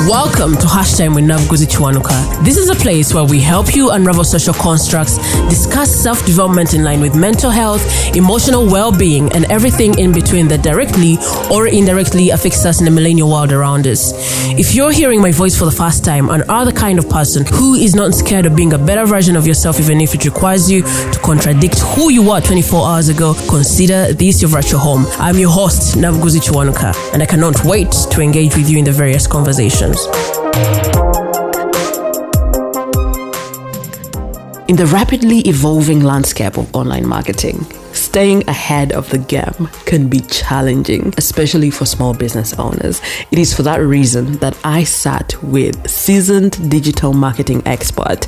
Welcome to Hashtag with Navguzi Chiwanuka. This is a place where we help you unravel social constructs, discuss self-development in line with mental health, emotional well-being, and everything in between that directly or indirectly affects us in the millennial world around us. If you're hearing my voice for the first time and are the kind of person who is not scared of being a better version of yourself even if it requires you to contradict who you were 24 hours ago, consider this your virtual home. I'm your host, Navguzi Chiwanuka, and I cannot wait to engage with you in the various conversations. In the rapidly evolving landscape of online marketing, staying ahead of the game can be challenging, especially for small business owners. It is for that reason that I sat with seasoned digital marketing expert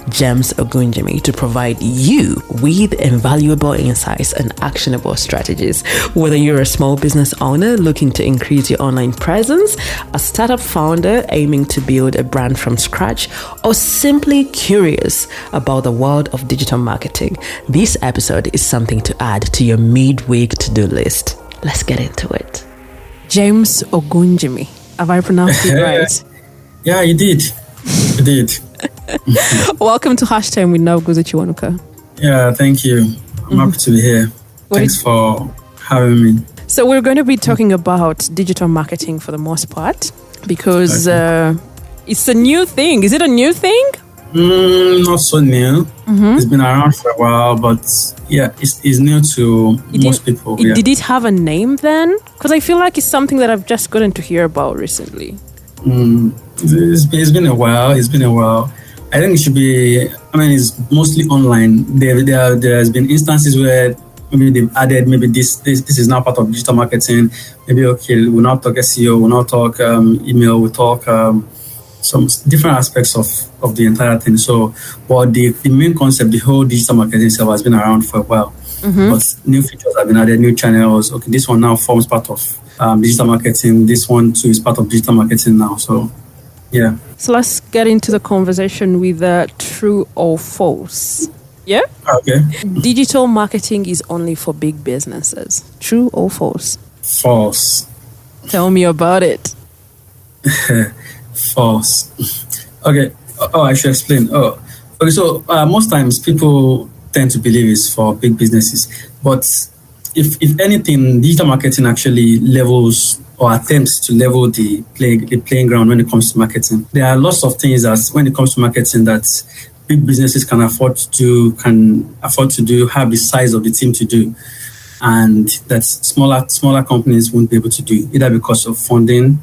James Ogunjimi to provide you with invaluable insights and actionable strategies. Whether you're a small business owner looking to increase your online presence, a startup founder aiming to build a brand from scratch, or simply curious about the world of digital marketing, this episode is something to add to your midweek to-do list. Let's get into it. James Ogunjimi. Have I pronounced it right? Yeah, you did. You did. Welcome to Hashtag with Navguzi Chiwanuka. Yeah, thank you. I'm happy to be here. Thanks for having me. So we're going to be talking about digital marketing for the most part because it's a new thing. Is it a new thing? Not so new. It's been around for a while, but yeah, it's new to most people. Did it have a name then? Because I feel like it's something that I've just gotten to hear about recently. It's been a while. I think it should be, it's mostly online. There has been instances where maybe they've added, maybe this is now part of digital marketing. Maybe, okay, we'll not talk SEO, we'll not talk email, we'll talk some different aspects of the entire thing. So, but the main concept, the whole digital marketing itself has been around for a while. But new features have been added, new channels. Okay, this one now forms part of digital marketing. This one too is part of digital marketing now. So, yeah. So let's get into the conversation with true or false. Yeah? Okay. Digital marketing is only for big businesses. True or false? False. Tell me about it. False. Okay. Oh, I should explain. Oh, okay. So most times people tend to believe it's for big businesses, but if anything, digital marketing actually levels or attempts to level the playing ground when it comes to marketing. There are lots of things that when it comes to marketing that big businesses can afford to do, have the size of the team to do, and that smaller companies won't be able to do, either because of funding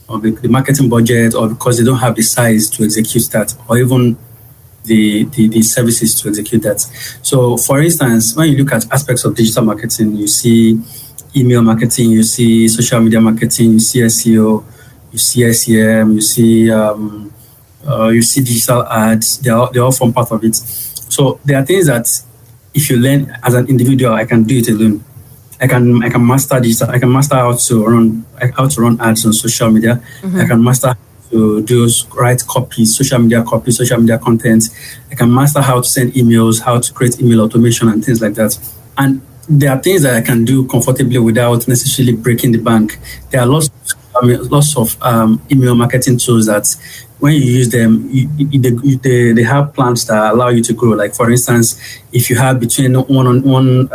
or the marketing budget, or because they don't have the size to execute that, or even the services to execute that. So, for instance, when you look at aspects of digital marketing, you see email marketing, you see social media marketing, you see SEO, you see SEM, you see digital ads. They all form part of it. So there are things that if you learn as an individual, I can do it alone. I can master digital. I can master how to run ads on social media. I can master to write social media content. I can master how to send emails, how to create email automation and things like that. And there are things that I can do comfortably without necessarily breaking the bank. There are lots of email marketing tools that when you use them, they have plans that allow you to grow. Like, for instance, if you have between one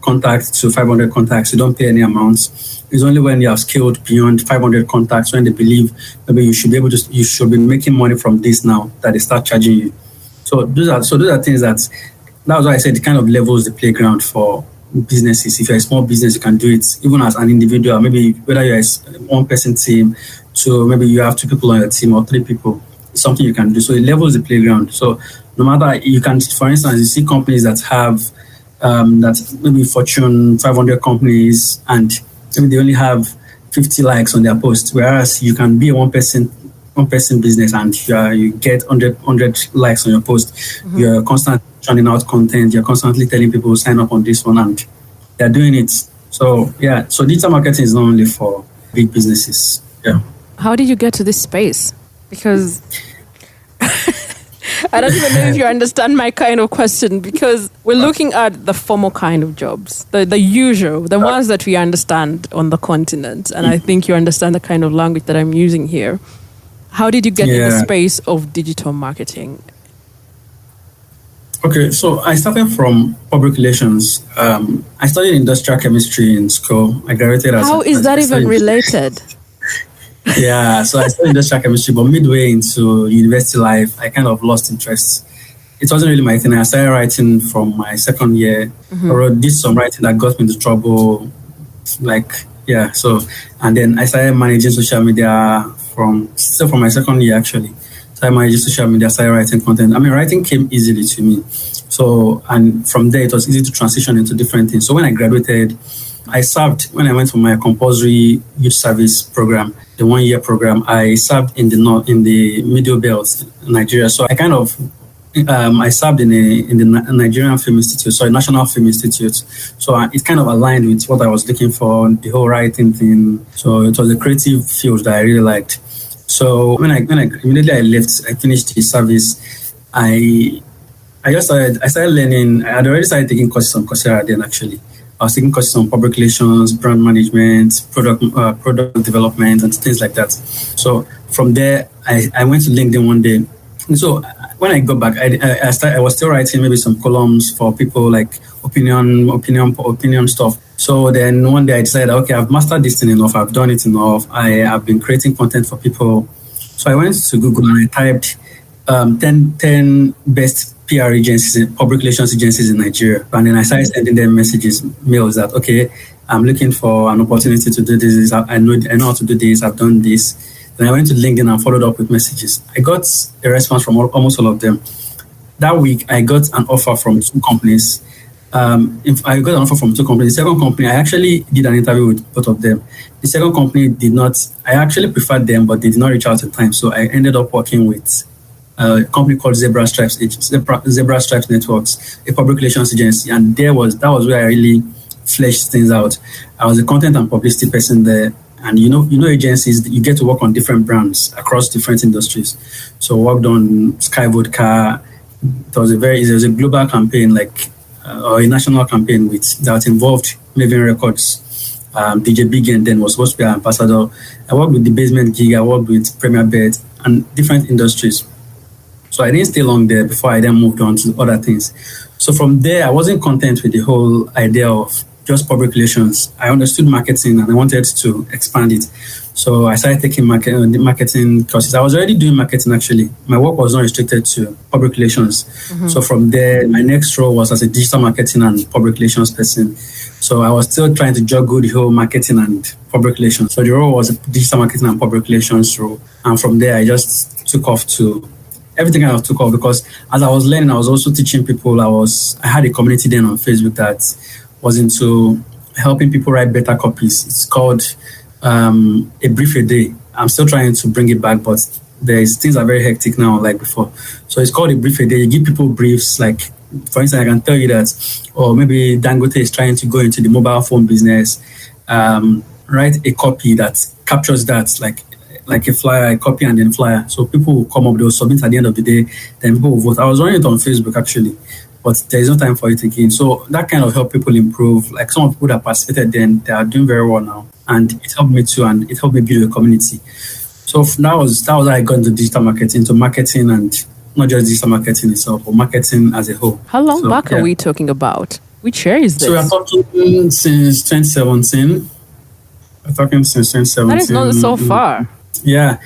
contact to 500 contacts, you don't pay any amounts. It's only when you have scaled beyond 500 contacts, when they believe maybe you should be making money from this now, that they start charging you. So those are things that's why I said it kind of levels the playground for businesses. If you're a small business, you can do it even as an individual. Maybe whether you're a one-person team, so maybe you have 2 people on your team or 3 people, it's something you can do. So it levels the playground. So no matter, you can, for instance, you see companies that have that maybe Fortune 500 companies, and maybe they only have 50 likes on their post, whereas you can be a one-person business and you get 100 likes on your post. You're constantly churning out content. You're constantly telling people sign up on this one, and they're doing it. So yeah, so digital marketing is not only for big businesses. Yeah. How did you get to this space? Because I don't even know if you understand my kind of question, because we're looking at the formal kind of jobs, the usual, the ones that we understand on the continent. And I think you understand the kind of language that I'm using here. How did you get in the space of digital marketing? Okay, so I started from public relations. I studied industrial chemistry in school. I graduated as... How is that even related? Yeah, so I studied industrial chemistry, but midway into university life, I kind of lost interest. It wasn't really my thing. I started writing from my second year. I did some writing that got me into trouble. And then I started managing social media from my second year, actually. So I managed social media, started writing content. I mean, writing came easily to me. So, and from there, it was easy to transition into different things. So when I graduated, I served, when I went for my compulsory youth service program, the 1 year program, I served in the Middle Belt, Nigeria. So I kind of, I served in the Nigerian Film Institute, National Film Institute. So it kind of aligned with what I was looking for, the whole writing thing. So it was a creative field that I really liked. So when I immediately I left, I finished the service. I started learning. I had already started taking courses on Coursera then, actually. I was taking courses on public relations, brand management, product development, and things like that. So from there, I went to LinkedIn one day. And so when I got back, I was still writing maybe some columns for people, like opinion stuff. So then one day I decided, okay, I've mastered this thing enough. I've done it enough. I have been creating content for people. So I went to Google and I typed 10 best PR agencies, public relations agencies in Nigeria. And then I started sending them mails that, okay, I'm looking for an opportunity to do this. I know how to do this. I've done this. Then I went to LinkedIn and followed up with messages. I got a response from almost all of them. That week, I got an offer from 2 companies. I got an offer from 2 companies. The second company, I actually did an interview with both of them. The second company did not, I actually preferred them, but they did not reach out in time. So I ended up working with a company called Zebra Stripes Networks, a public relations agency. And that was where I really fleshed things out. I was a content and publicity person there. And you know agencies, you get to work on different brands across different industries. So I worked on Sky Vodka. It was a global campaign, or a national campaign that involved Maven Records. DJ Big and then was supposed to be our ambassador. I worked with the Basement Gig. I worked with Premier Bet and different industries. So I didn't stay long there before I then moved on to other things. So from there, I wasn't content with the whole idea of just public relations. I understood marketing and I wanted to expand it. So I started taking marketing courses. I was already doing marketing, actually. My work was not restricted to public relations. So from there, my next role was as a digital marketing and public relations person. So I was still trying to juggle the whole marketing and public relations. So the role was a digital marketing and public relations role. And from there, I just took off to everything kind of took off because as I was learning, I was also teaching people. I had a community then on Facebook that was into helping people write better copies. It's called A Brief a Day. I'm still trying to bring it back, but things are very hectic now, like before. So it's called A Brief a Day. You give people briefs, like, for instance, I can tell you that, or maybe Dangote is trying to go into the mobile phone business, write a copy that captures that, like a flyer, a copy and then flyer. So people will come up, they'll submit at the end of the day, then people will vote. I was running it on Facebook, actually, but there is no time for it again. So that kind of helped people improve. Like some of the people that participated then, they are doing very well now. And it helped me too, and it helped me build a community. So that was how I got into digital marketing, and not just digital marketing itself, but marketing as a whole. How long back are we talking about? Which year is this? So we are talking since 2017. That is not so far. Yeah.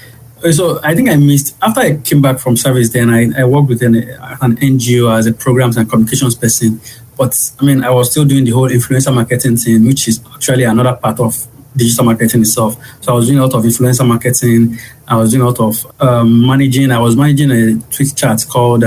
So I think I missed, after I came back from service then, I worked with an NGO as a programs and communications person. But I mean, I was still doing the whole influencer marketing thing, which is actually another part of digital marketing itself. So I was doing a lot of influencer marketing. I was doing a lot of I was managing a Twitch chat called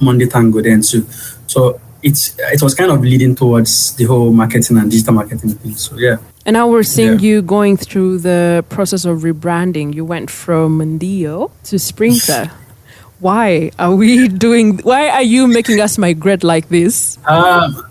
Monday Tango then too. So it was kind of leading towards the whole marketing and digital marketing thing. So yeah. And now we're seeing you going through the process of rebranding. You went from Ndio to Sprinter. Why are you making us migrate like this?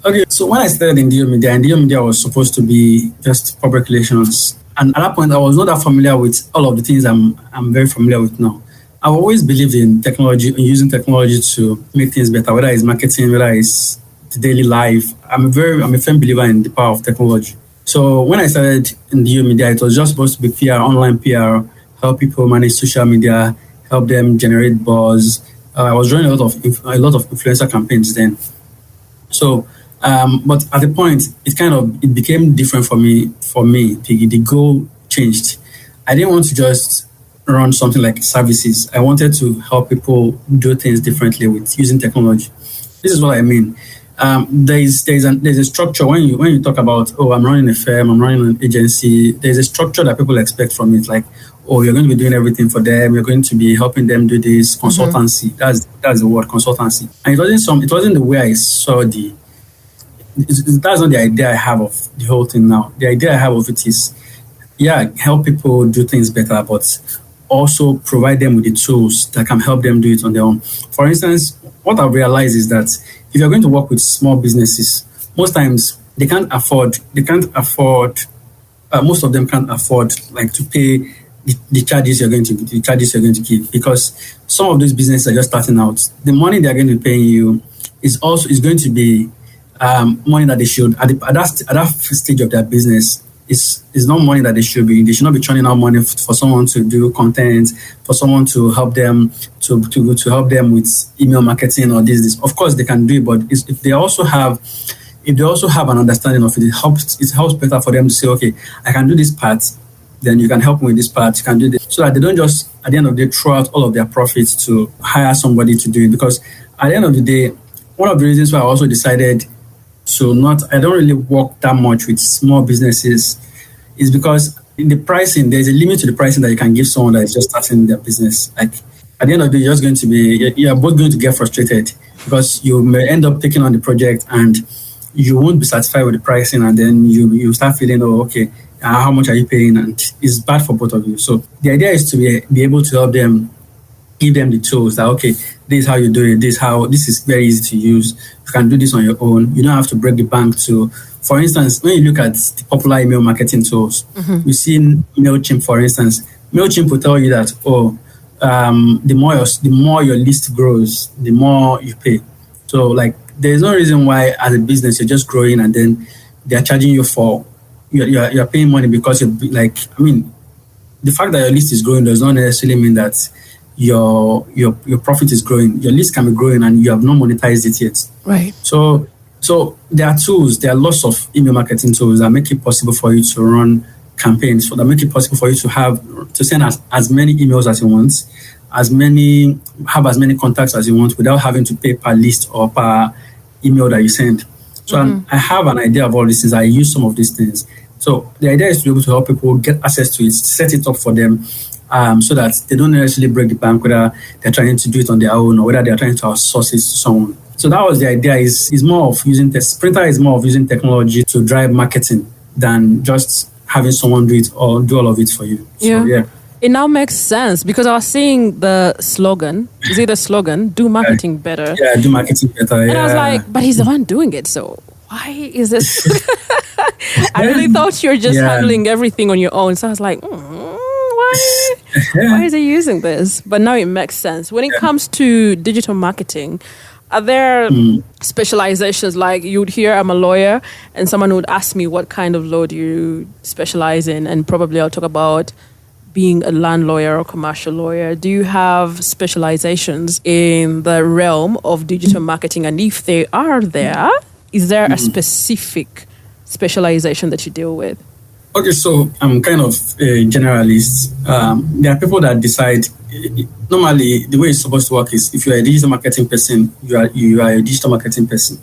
Okay, so when I started in Ndio Media was supposed to be just public relations. And at that point, I was not that familiar with all of the things I'm very familiar with now. I've always believed in technology, in using technology to make things better, whether it's marketing, whether it's the daily life. I'm a firm believer in the power of technology. So when I started in the media, it was just supposed to be PR, online PR, help people manage social media, help them generate buzz. I was running a lot of influencer campaigns then. So, but at the point, it became different for me. The goal changed. I didn't want to just run something like services. I wanted to help people do things differently with using technology. This is what I mean. There's a structure when you talk about, oh, I'm running a firm, I'm running an agency. There's a structure that people expect from it, like, oh, you're going to be doing everything for them. You're going to be helping them do this consultancy. That's the word, consultancy. And it wasn't the way I saw that's not the idea I have of the whole thing now. The idea I have of it is, yeah, help people do things better, but also provide them with the tools that can help them do it on their own. For instance, what I've realized is that if you're going to work with small businesses, most times most of them can't afford like to pay the charges you're going to give, because some of those businesses are just starting out. The money they're going to be paying you is going to be money that they should at that stage of their business is not money that they should not be churning out money for someone to do content, for someone to help them to help them with email marketing or this. Of course they can do it, but if they also have an understanding of it, it helps better for them to say, okay, I can do this part, then you can help me with this part, you can do this, so that they don't just at the end of the day throw out all of their profits to hire somebody to do it. Because at the end of the day, one of the reasons why I also decided I don't really work that much with small businesses is because in the pricing, there's a limit to the pricing that you can give someone that is just starting their business. Like at the end of the day, you're both going to get frustrated because you may end up taking on the project and you won't be satisfied with the pricing, and then you start feeling, oh, okay, how much are you paying? And it's bad for both of you. So the idea is to be able to help them, give them the tools that, okay, this is how you do it, this is very easy to use. You can do this on your own. You don't have to break the bank to, for instance, when you look at the popular email marketing tools, you see MailChimp, for instance. MailChimp will tell you that, the more your list grows, the more you pay. So like, there's no reason why as a business, you're just growing and then they're charging you you're paying money because the fact that your list is growing does not necessarily mean that your profit is growing. Your list can be growing and you have not monetized it yet. Right. So there are lots of email marketing tools that make it possible for you to run campaigns, that make it possible for you to send as many emails as you want, have as many contacts as you want without having to pay per list or per email that you send. So I have an idea of all these things. I use some of these things. So the idea is to be able to help people get access to it, set it up for them, so that they don't necessarily break the bank, whether they're trying to do it on their own or whether they're trying to outsource it to someone. So that was the idea. Is more of using Sprinter is more of using technology to drive marketing than just having someone do it or do all of it for you. Yeah. So, yeah. It now makes sense because I was seeing the slogan. Is it the slogan? Do marketing better. Yeah, do marketing better. And I was like, but he's the one doing it. So why is this? I really thought you're just handling everything on your own. So I was like, why is he using this? But now it makes sense. When it comes to digital marketing, are there specializations? Like you would hear I'm a lawyer and someone would ask me what kind of law do you specialize in? And probably I'll talk about being a land lawyer or commercial lawyer. Do you have specializations in the realm of digital marketing? And if they are there, is there a specific specialization that you deal with? Okay, so I'm kind of a generalist. There are people that decide. Normally, the way it's supposed to work is if you're a digital marketing person, you are a digital marketing person.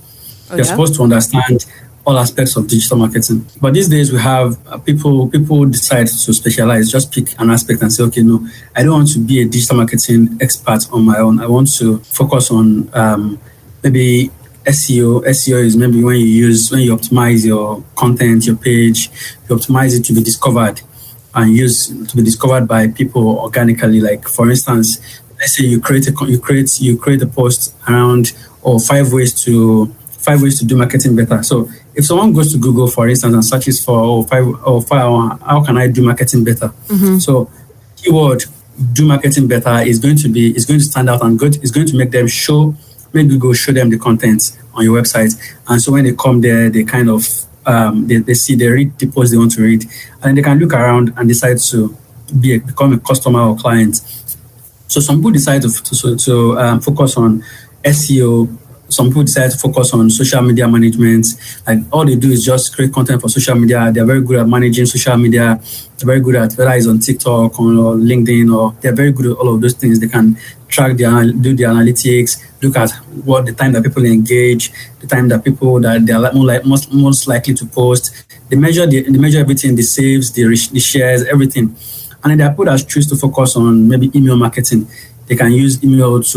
You're supposed to understand all aspects of digital marketing. But these days we have people decide to specialize, just pick an aspect and say, okay, no, I don't want to be a digital marketing expert on my own. I want to focus on maybe SEO. SEO is maybe when you optimize your content, your page, you optimize it to be discovered and to be discovered by people organically. Like for instance, let's say you create a post around five ways to do marketing better. So if someone goes to Google, for instance, and searches for how can I do marketing better? So keyword do marketing better, is going to stand out and good. It's going to make them make Google show them the content on your website. And so when they come there, they kind of they read the post they want to read, and they can look around and decide to become a customer or client. So some people decide to focus on SEO. Some people decide to focus on social media management. Like all they do is just create content for social media. They're very good at managing social media. They're very good at whether it's on TikTok or LinkedIn, or they're very good at all of those things. They can track do the analytics, look at what the time that people engage, the time that people that they're most likely to post. They measure everything, the saves, the shares, everything. And then there are people that choose to focus on maybe email marketing. They can use emails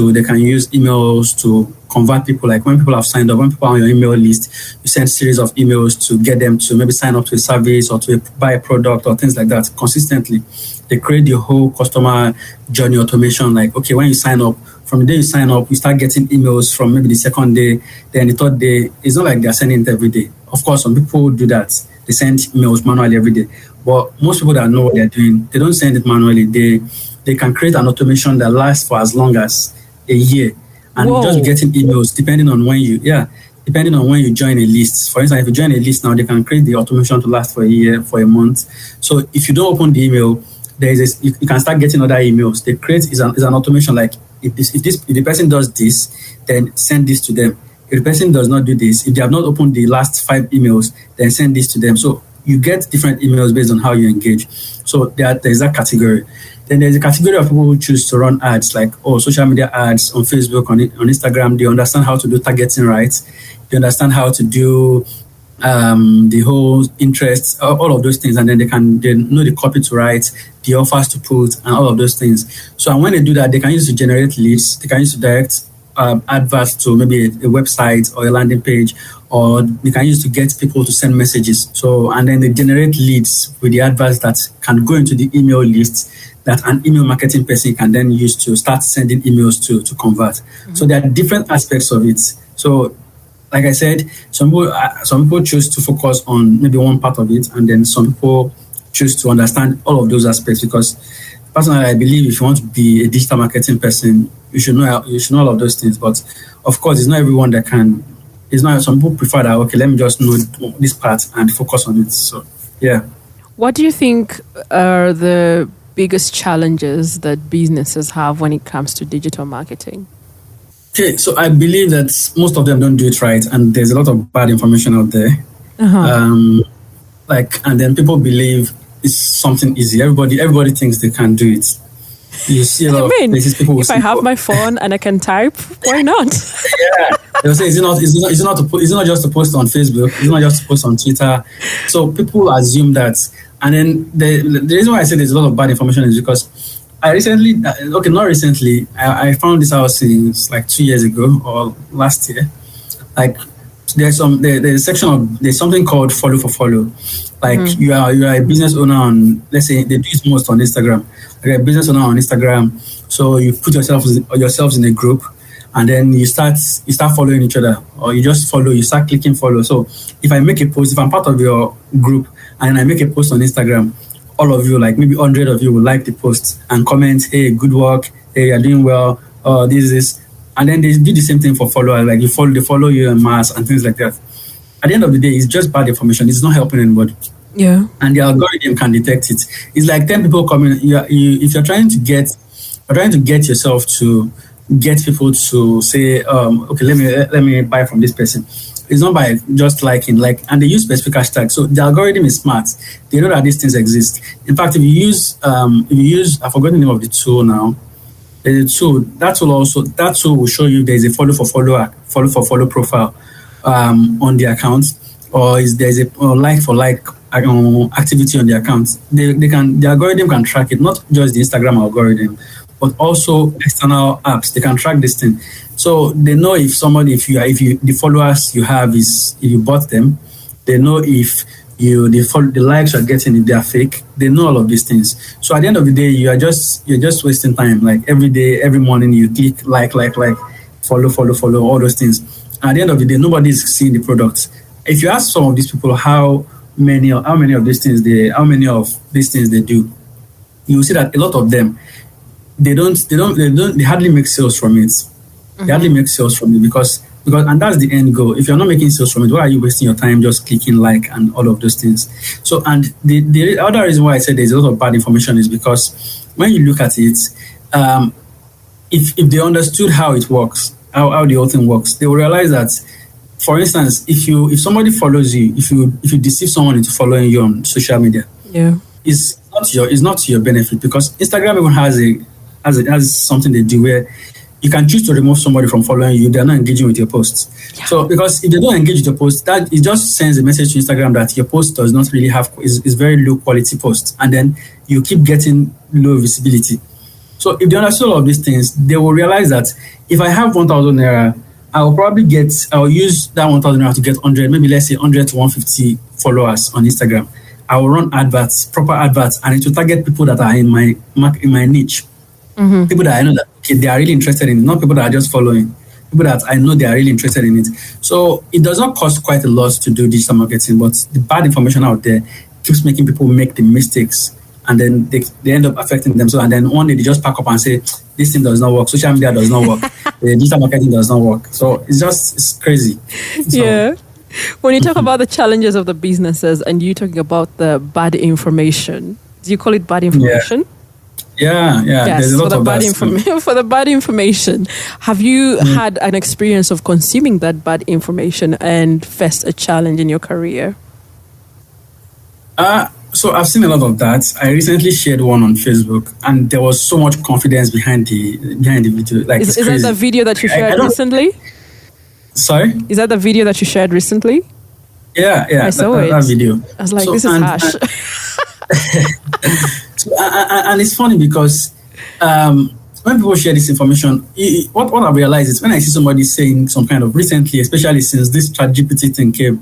to convert people. Like when people have signed up, when people are on your email list, you send a series of emails to get them to maybe sign up to a service or to buy a product or things like that consistently. They create the whole customer journey automation. Like, okay, when you sign up, from the day you sign up, you start getting emails from maybe the second day, then the third day. It's not like they're sending it every day. Of course, some people do that. They send emails manually every day. But most people that know what they're doing, they don't send it manually. They can create an automation that lasts for as long as a year, and Whoa. just getting emails depending on when you join a list. For instance, if you join a list now, they can create the automation to last for a year, for a month. So if you don't open the email, you can start getting other emails. They create is an automation, like if the person does this, then send this to them. If the person does not do this, if they have not opened the last 5 emails, then send this to them. So you get different emails based on how you engage. So there's that category. Then there's a category of people who choose to run ads, like social media ads on Facebook, on Instagram. They understand how to do targeting right. They understand how to do the whole interests, all of those things, and then they know the copy to write, the offers to put, and all of those things. So and when they do that, they can use to generate leads. They can use to direct adverts to maybe a website or a landing page, or they can use to get people to send messages. So and then they generate leads with the adverts that can go into the email list that an email marketing person can then use to start sending emails to convert. Mm-hmm. So there are different aspects of it. So like I said, some people choose to focus on maybe one part of it, and then some people choose to understand all of those aspects, because personally, I believe if you want to be a digital marketing person, you should know all of those things. But of course, it's not everyone that can. It's not. Some people prefer that. Okay, let me just know this part and focus on it. So yeah. What do you think are the biggest challenges that businesses have when it comes to digital marketing? Okay, so I believe that most of them don't do it right, and there's a lot of bad information out there. Uh-huh. And then people believe it's something easy. Everybody thinks they can do it. You see a lot of places people will if I have my phone and I can type, why not? Yeah, they'll say it's not just to post on Facebook. It's not just to post on Twitter. So people assume that, and then the reason why I say there's a lot of bad information is because I found this out since like 2 years ago or last year. Like there's something called follow for follow. Like you are a business owner on, let's say they do it most on Instagram. Like a business owner on Instagram, so you put yourselves in a group, and then you start following each other, or you start clicking follow. So if I make a post, if I'm part of your group and I make a post on Instagram, all of you, like maybe 100 of you, will like the post and comment, "Hey, good work. Hey, you're doing well. This." And then they do the same thing for followers. Like they follow you en masse and things like that. At the end of the day, it's just bad information. It's not helping anybody. Yeah. And the algorithm can detect it. It's like 10 people coming. If you're trying to get yourself to get people to say, okay, let me buy from this person. It's not by just liking, and they use specific hashtags. So the algorithm is smart. They know that these things exist. In fact, if you use, I've forgotten the name of the tool now. There's a tool. That tool will show you there's a follow for follow profile on the account, or there's a like for like activity on the account. The algorithm can track it, not just the Instagram algorithm, but also external apps. They can track this thing, so they know if the followers you have if you bought them. They know if the likes you're getting, if they are fake. They know all of these things. So at the end of the day, you're just wasting time. Like every day, every morning, you click like, follow all those things. At the end of the day, nobody's seeing the product. If you ask some of these people how many of these things they do, you will see that a lot of them, they hardly make sales from it. They hardly make sales from it because and that's the end goal. If you're not making sales from it, why are you wasting your time just clicking like and all of those things? So, and the other reason why I said there's a lot of bad information is because when you look at it, if they understood how it works, how the whole thing works, they will realize that, for instance, if somebody follows you, if you deceive someone into following you on social media, it's not to your benefit, because Instagram even has something they do where you can choose to remove somebody from following you. They're not engaging with your posts. Yeah. So because if they don't engage with your post, that it just sends a message to Instagram that your post does not really is very low quality post, and then you keep getting low visibility. So if they understand all of these things, they will realize that if I have 1,000 naira, I'll use that 1,000 naira to get 100, maybe let's say 100 to 150 followers on Instagram. I will run adverts, proper adverts, and it will target people that are in my niche. People that I know that they are really interested in it, not people that are just following. People that I know they are really interested in it. So it does not cost quite a lot to do digital marketing, but the bad information out there keeps making people make the mistakes, and then they end up affecting themselves. And then one day they just pack up and say, this thing does not work, social media does not work, digital marketing does not work. So it's crazy. So, yeah. When you talk about the challenges of the businesses and you talking about the bad information, do you call it bad information? Yeah. Yes, there's a lot of that. For the bad information, have you had an experience of consuming that bad information and faced a challenge in your career? So I've seen a lot of that. I recently shared one on Facebook, and there was so much confidence behind the video. Like, is that the video that you shared recently? Sorry? Is that the video that you shared recently? Yeah. I saw it. That video. I was like, this is harsh. And it's funny because when people share this information, what I've realized is when I see somebody saying some kind of, recently, especially since this ChatGPT thing came,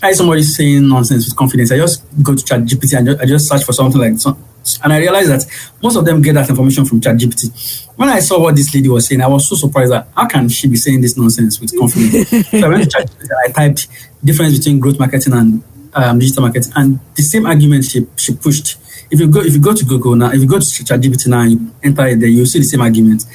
I see somebody saying nonsense with confidence, I just go to ChatGPT and I just search for something like that. And I realized that most of them get that information from ChatGPT. When I saw what this lady was saying, I was so surprised that how can she be saying this nonsense with confidence? So I went to ChatGPT and I typed difference between growth marketing and digital marketing, and the same argument she pushed. If you go to Google now, if you go to ChatGPT now and you enter it there, you'll see the same argument.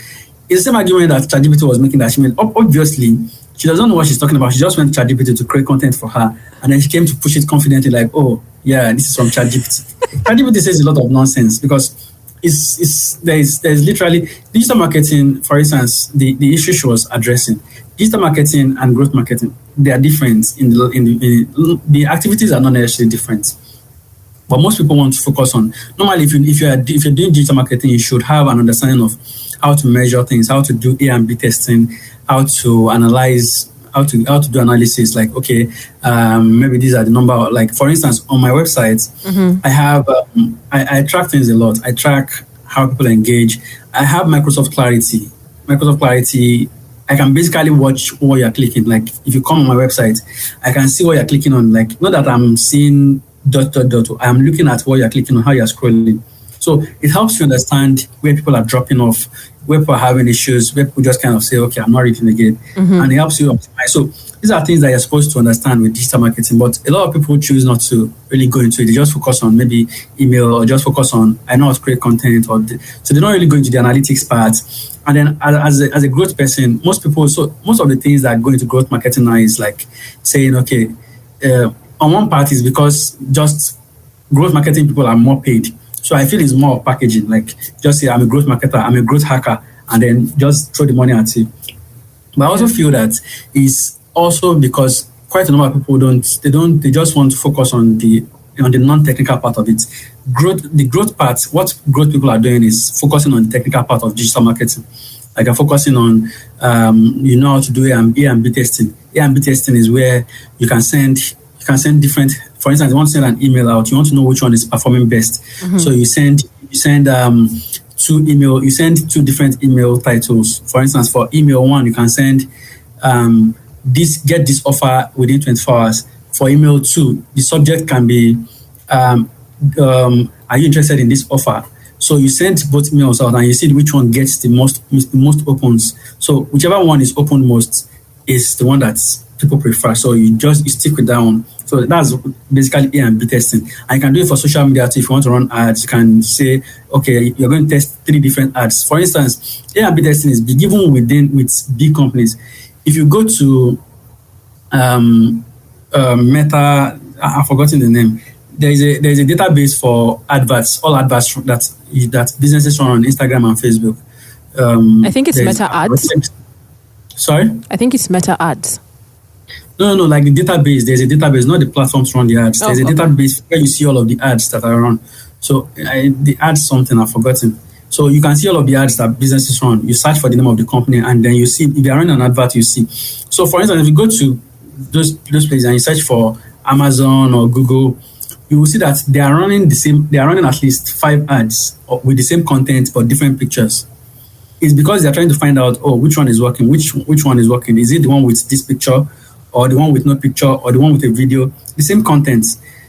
It's the same argument that ChatGPT was making, that she made. Obviously, she doesn't know what she's talking about. She just went to ChatGPT to create content for her, and then she came to push it confidently, like, oh, yeah, this is from ChatGPT. ChatGPT says a lot of nonsense because there's literally digital marketing, for instance, the issue she was addressing. Digital marketing and growth marketing, they are different. In the activities are not necessarily different. But most people want to focus on, normally, if you're doing digital marketing, you should have an understanding of how to measure things, how to do A and B testing, how to analyze, how to do analysis. Like, okay, maybe these are the number. Like, for instance, on my website, I have I track things a lot. I track how people engage. I have Microsoft Clarity. I can basically watch what you're clicking. Like, if you come on my website, I can see what you're clicking on. Like, not that I'm seeing ... I am looking at what you're clicking on, how you're scrolling. So it helps you understand where people are dropping off, where people are having issues, where people just kind of say, okay, I'm not reading again. And it helps you optimize. So these are things that you're supposed to understand with digital marketing, but a lot of people choose not to really go into it. They just focus on maybe email, or just focus on, I know how to create content, so they're not really going to the analytics part. And then as a growth person, most of the things that go into growth marketing now is like saying, okay, on one part is because just growth marketing people are more paid. So I feel it's more packaging, like just say I'm a growth marketer, I'm a growth hacker, and then just throw the money at you. But I also feel that is also because quite a number of people they just want to focus on the non-technical part of it. The growth part, what growth people are doing is focusing on the technical part of digital marketing. Like I'm focusing on, how to do A and B testing. A and B testing is where you can send different, for instance, you want to send an email out, you want to know which one is performing best. So you send two different email titles. For instance, for email 1, you can send get this offer within 24 hours. For email 2, the subject can be are you interested in this offer? So you send both emails out and you see which one gets the most opens. So whichever one is open most is the one that people prefer. So you stick with that one. So that's basically A and B testing. And you can do it for social media too. If you want to run ads, you can say, okay, you're going to test 3 different ads. For instance, A and B testing is given with big companies. If you go to Meta, I've forgotten the name. There's a database for adverts, all adverts that businesses run on Instagram and Facebook. I think it's Meta Ads. Sorry? I think it's Meta Ads. No, like the database. There's a database, not the platforms run the ads. There's a database where you see all of the ads that are run. So the ads something I've forgotten. So you can see all of the ads that businesses run. You search for the name of the company, and then you see if they are running an advert. You see. So for instance, if you go to those places and you search for Amazon or Google, you will see that they are running the same. They are running at least 5 ads with the same content but different pictures. It's because they are trying to find out, which one is working, which one is working. Is it the one with this picture, or the one with no picture, or the one with a video? The same content.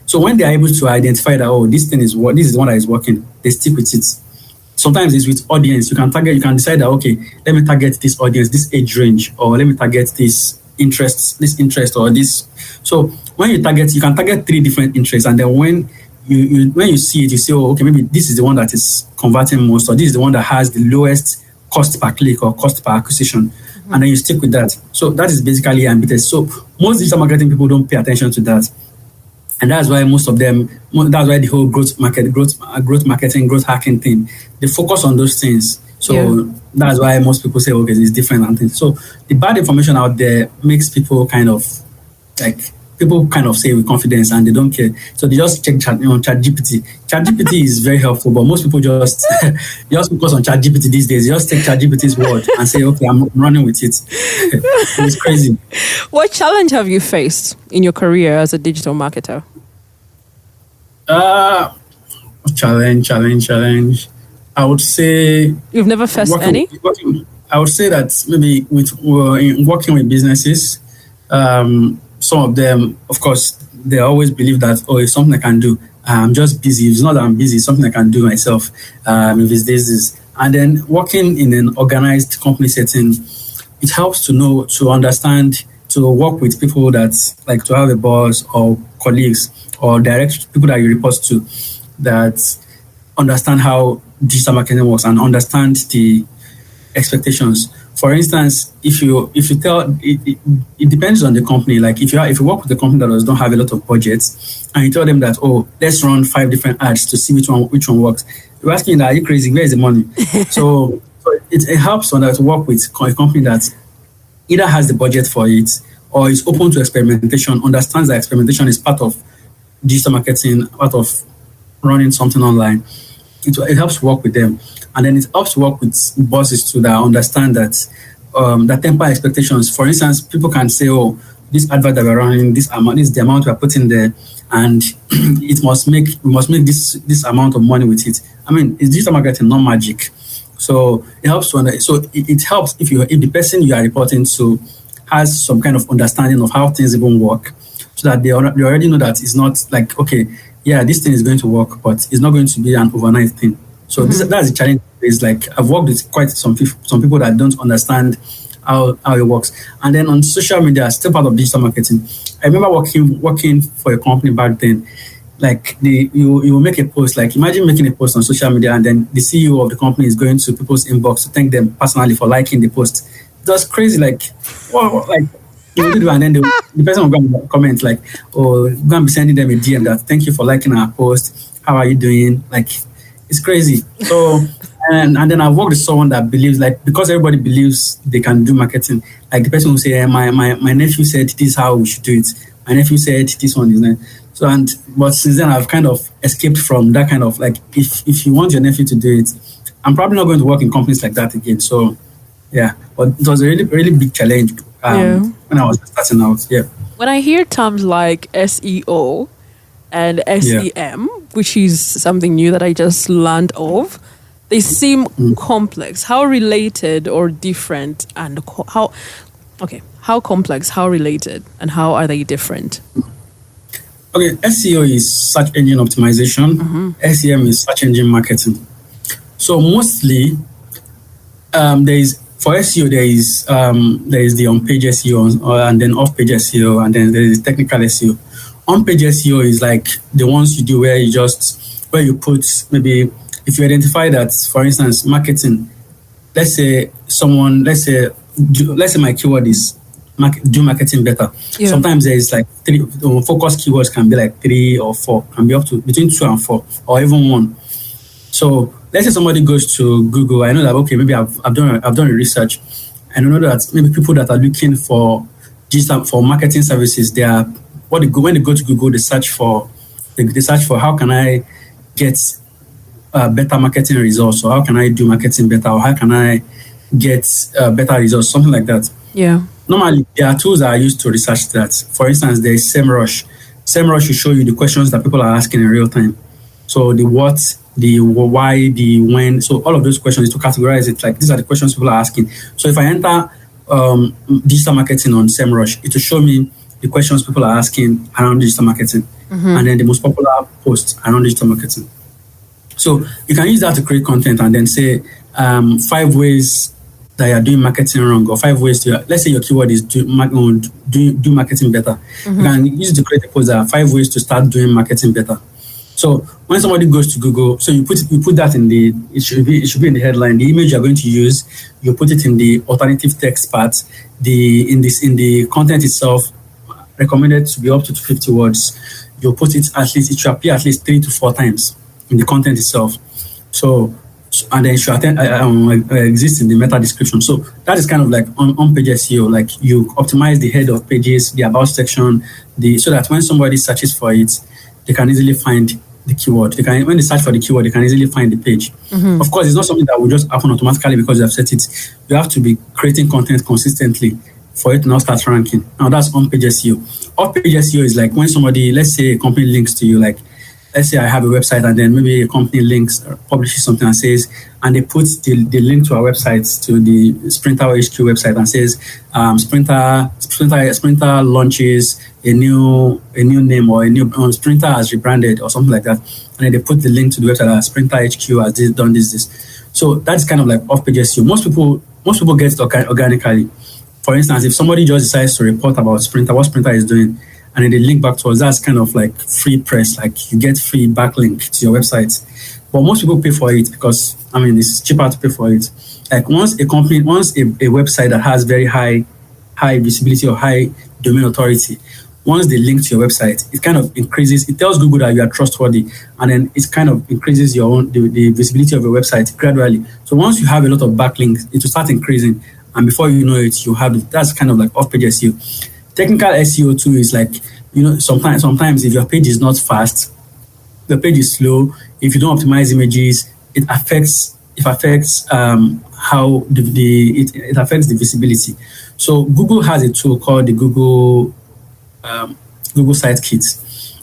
So when they are able to identify that, this thing is this is the one that is working, they stick with it. Sometimes it's with audience. You can decide that, okay, let me target this audience, this age range, or let me target this interest, or this. So when you can target 3 different interests, and then when you see it, you say, okay, maybe this is the one that is converting most, or this is the one that has the lowest cost per click or cost per acquisition, and then you stick with that. So that is basically ambitious. So most digital marketing people don't pay attention to that. And that's why that's why the whole growth marketing, growth hacking thing, they focus on those things. So that's why most people say, okay, it's different and things. So the bad information out there makes people kind of say with confidence, and they don't care. So they just check ChatGPT. ChatGPT is very helpful, but most people just focus on ChatGPT these days. You just take ChatGPT's word and say, okay, I'm running with it. It's crazy. What challenge have you faced in your career as a digital marketer? Challenge. I would say you've never faced any. I would say that maybe in working with businesses, some of them, of course, they always believe that, it's something I can do. I'm just busy. If it's not that I'm busy, it's something I can do myself. If it's this. And then working in an organized company setting, it helps to understand, to work with people that, like, to have a boss or colleagues or direct people that you report to that understand how digital marketing works and understand the expectations. For instance, if you tell it depends on the company. Like if you work with a company that don't have a lot of budgets, and you tell them that, let's run 5 different ads to see which one works, you're asking that, are you crazy? Where is the money? so it helps on that to work with a company that either has the budget for it or is open to experimentation, understands that experimentation is part of digital marketing, part of running something online. It helps work with them. And then it helps work with bosses too that understand that temper expectations. For instance, people can say, this advert that we're running, this is the amount we're putting there, and we must make this amount of money with it. I mean, it's digital marketing, not magic. So it helps it helps if the person you are reporting to has some kind of understanding of how things even work, so that they already know that it's not like, okay, yeah, this thing is going to work, but it's not going to be an overnight thing. So that's the challenge. Is like I've worked with quite some people that don't understand how it works. And then on social media, still part of digital marketing. I remember working for a company back then. Like you will make a post. Like imagine making a post on social media, and then the CEO of the company is going to people's inbox to thank them personally for liking the post. That's crazy. Like, you will do, and then the person will go and comment like, go and be sending them a DM that, thank you for liking our post. How are you doing? Like, it's crazy. So. And then I've worked with someone that believes, like, because everybody believes they can do marketing, like the person will say, my nephew said this is how we should do it. My nephew said this one is not. So, but since then I've kind of escaped from that kind of, like, if you want your nephew to do it, I'm probably not going to work in companies like that again. So, yeah, but it was a really, really big challenge when I was starting out. Yeah. When I hear terms like SEO and SEM, which is something new that I just learned of, they seem complex. How related or different, and how complex, how related, and how are they different? Okay, SEO is search engine optimization. SEM is search engine marketing. So mostly, for SEO there is the on-page SEO and then off-page SEO, and then there is technical SEO. on-page SEO is like the ones you do where you put, maybe if you identify that, for instance, marketing, let's say my keyword is do marketing better. Yeah. Sometimes there is like 3 focus keywords, can be like 3 or 4, can be up to between 2 and 4, or even 1. So let's say somebody goes to Google. I know that, okay, maybe I've done a research, and I know that maybe people that are looking for digital, for marketing services, they are when they go to Google, they search for how can I get better marketing results, or how can I do marketing better, or how can I get better results, something like that. Yeah. Normally, there are tools that are used to research that. For instance, there is SEMrush. SEMrush will show you the questions that people are asking in real time. So the what, the why, the when. So all of those questions, to categorize it, like these are the questions people are asking. So if I enter digital marketing on SEMrush, it will show me the questions people are asking around digital marketing, and then the most popular posts around digital marketing. So you can use that to create content and then say 5 ways that you're doing marketing wrong, or 5 ways to, let's say your keyword is do marketing better. You can use it to create a post that are 5 ways to start doing marketing better. So when somebody goes to Google, so you put that in it should be in the headline. The image you're going to use, you put it in the alternative text part. In the content itself, recommended to be up to 50 words. You put it it should appear at least 3 to 4 times in the content itself. So and then it should exist in the meta description. So that is kind of like on-page SEO. Like you optimize the head of pages, the about section, so that when somebody searches for it, they can easily find the keyword. When they search for the keyword, they can easily find the page. Of course, it's not something that will just happen automatically because you have set it. You have to be creating content consistently for it to not start ranking. Now that's on-page SEO. Off-page SEO is like when somebody, let's say a company links to you, like let's say I have a website and then maybe a company publishes something and says, and they put the link to our website, to the Sprinter HQ website, and says Sprinter launches a new name, or a new Sprinter has rebranded or something like that, and then they put the link to the website. Sprinter HQ has done this. So that's kind of like off-page SEO. Most people get it organically. For instance, if somebody just decides to report about Sprinter, what Sprinter is doing, and then they link back to us, that's kind of like free press. Like you get free backlink to your website. But most people pay for it because, it's cheaper to pay for it. Like once a website that has very high visibility or high domain authority, once they link to your website, it kind of increases, it tells Google that you are trustworthy, and then it kind of increases the visibility of your website gradually. So once you have a lot of backlinks, it will start increasing, and before you know it, that's kind of like off-page SEO. Technical SEO too is like, sometimes if your page is not fast, the page is slow, if you don't optimize images, it affects how it affects the visibility. So Google has a tool called the Google Site Kit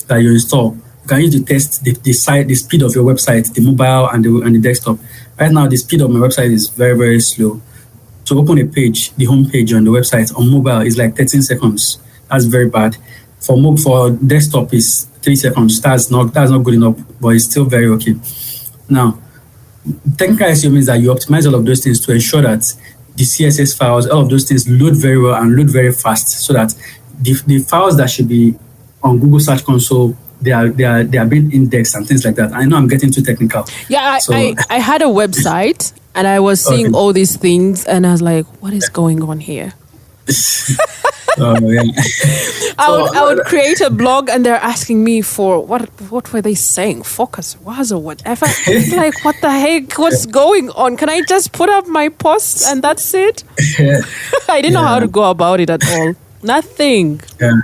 that you install. You can use to test the speed of your website, the mobile and the desktop. Right now, the speed of my website is very, very slow. To open a page, the home page on the website on mobile is like 13 seconds. That's very bad. For desktop is 3 seconds. That's not good enough, but it's still very okay. Now, technical SEO means that you optimize all of those things to ensure that the CSS files, all of those things load very well and load very fast, so that the files that should be on Google Search Console, they are being indexed and things like that. I know I'm getting too technical. Yeah, I had a website and I was seeing all these things and I was like, what is going on here? Yeah. I would create a blog and they're asking me for what were they saying? Focus was or whatever. Like, what the heck? What's going on? Can I just put up my posts and that's it? I didn't know how to go about it at all. Nothing. Yeah.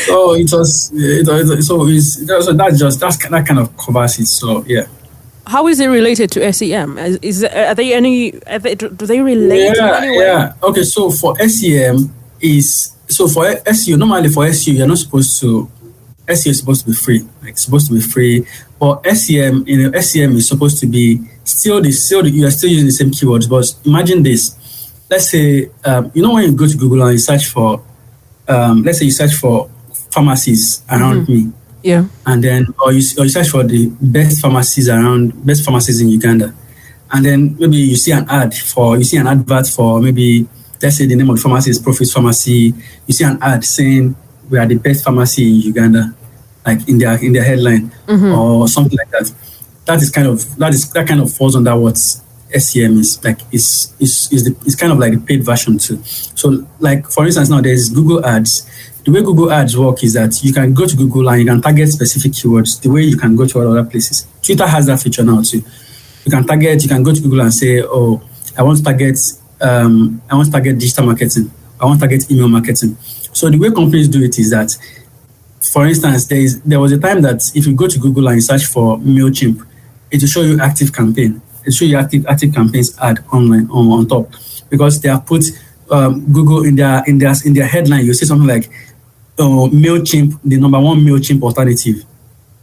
So it was. That kind of covers it. So yeah. How is it related to SEM? Do they relate in any way? Yeah. Okay. So for SEM normally for SEO you're not supposed to. SEO is supposed to be free. Like it's supposed to be free. But SEM, SEM is supposed to be still you are still using the same keywords. But imagine this. Let's say when you go to Google and you search for, let's say you search for pharmacies around me. Yeah. And then, or you search for the best pharmacies in Uganda. And then maybe you see an advert for maybe, let's say the name of the pharmacy is Profit Pharmacy. You see an ad saying we are the best pharmacy in Uganda, like in their headline or something like that. That kind of falls under what SEM is like. It's kind of like the paid version too. So like for instance, now there's Google Ads. The way Google Ads work is that you can go to Google and you can target specific keywords the way you can go to other places. Twitter has that feature now too. You can go to Google and say, oh, I want to target digital marketing. I want to target email marketing. So the way companies do it is that, for instance, there was a time that if you go to Google and you search for MailChimp, it will show you active campaign. It will show you active campaigns ad online on top, because they have put Google in their headline. You see something like MailChimp, the number one MailChimp alternative.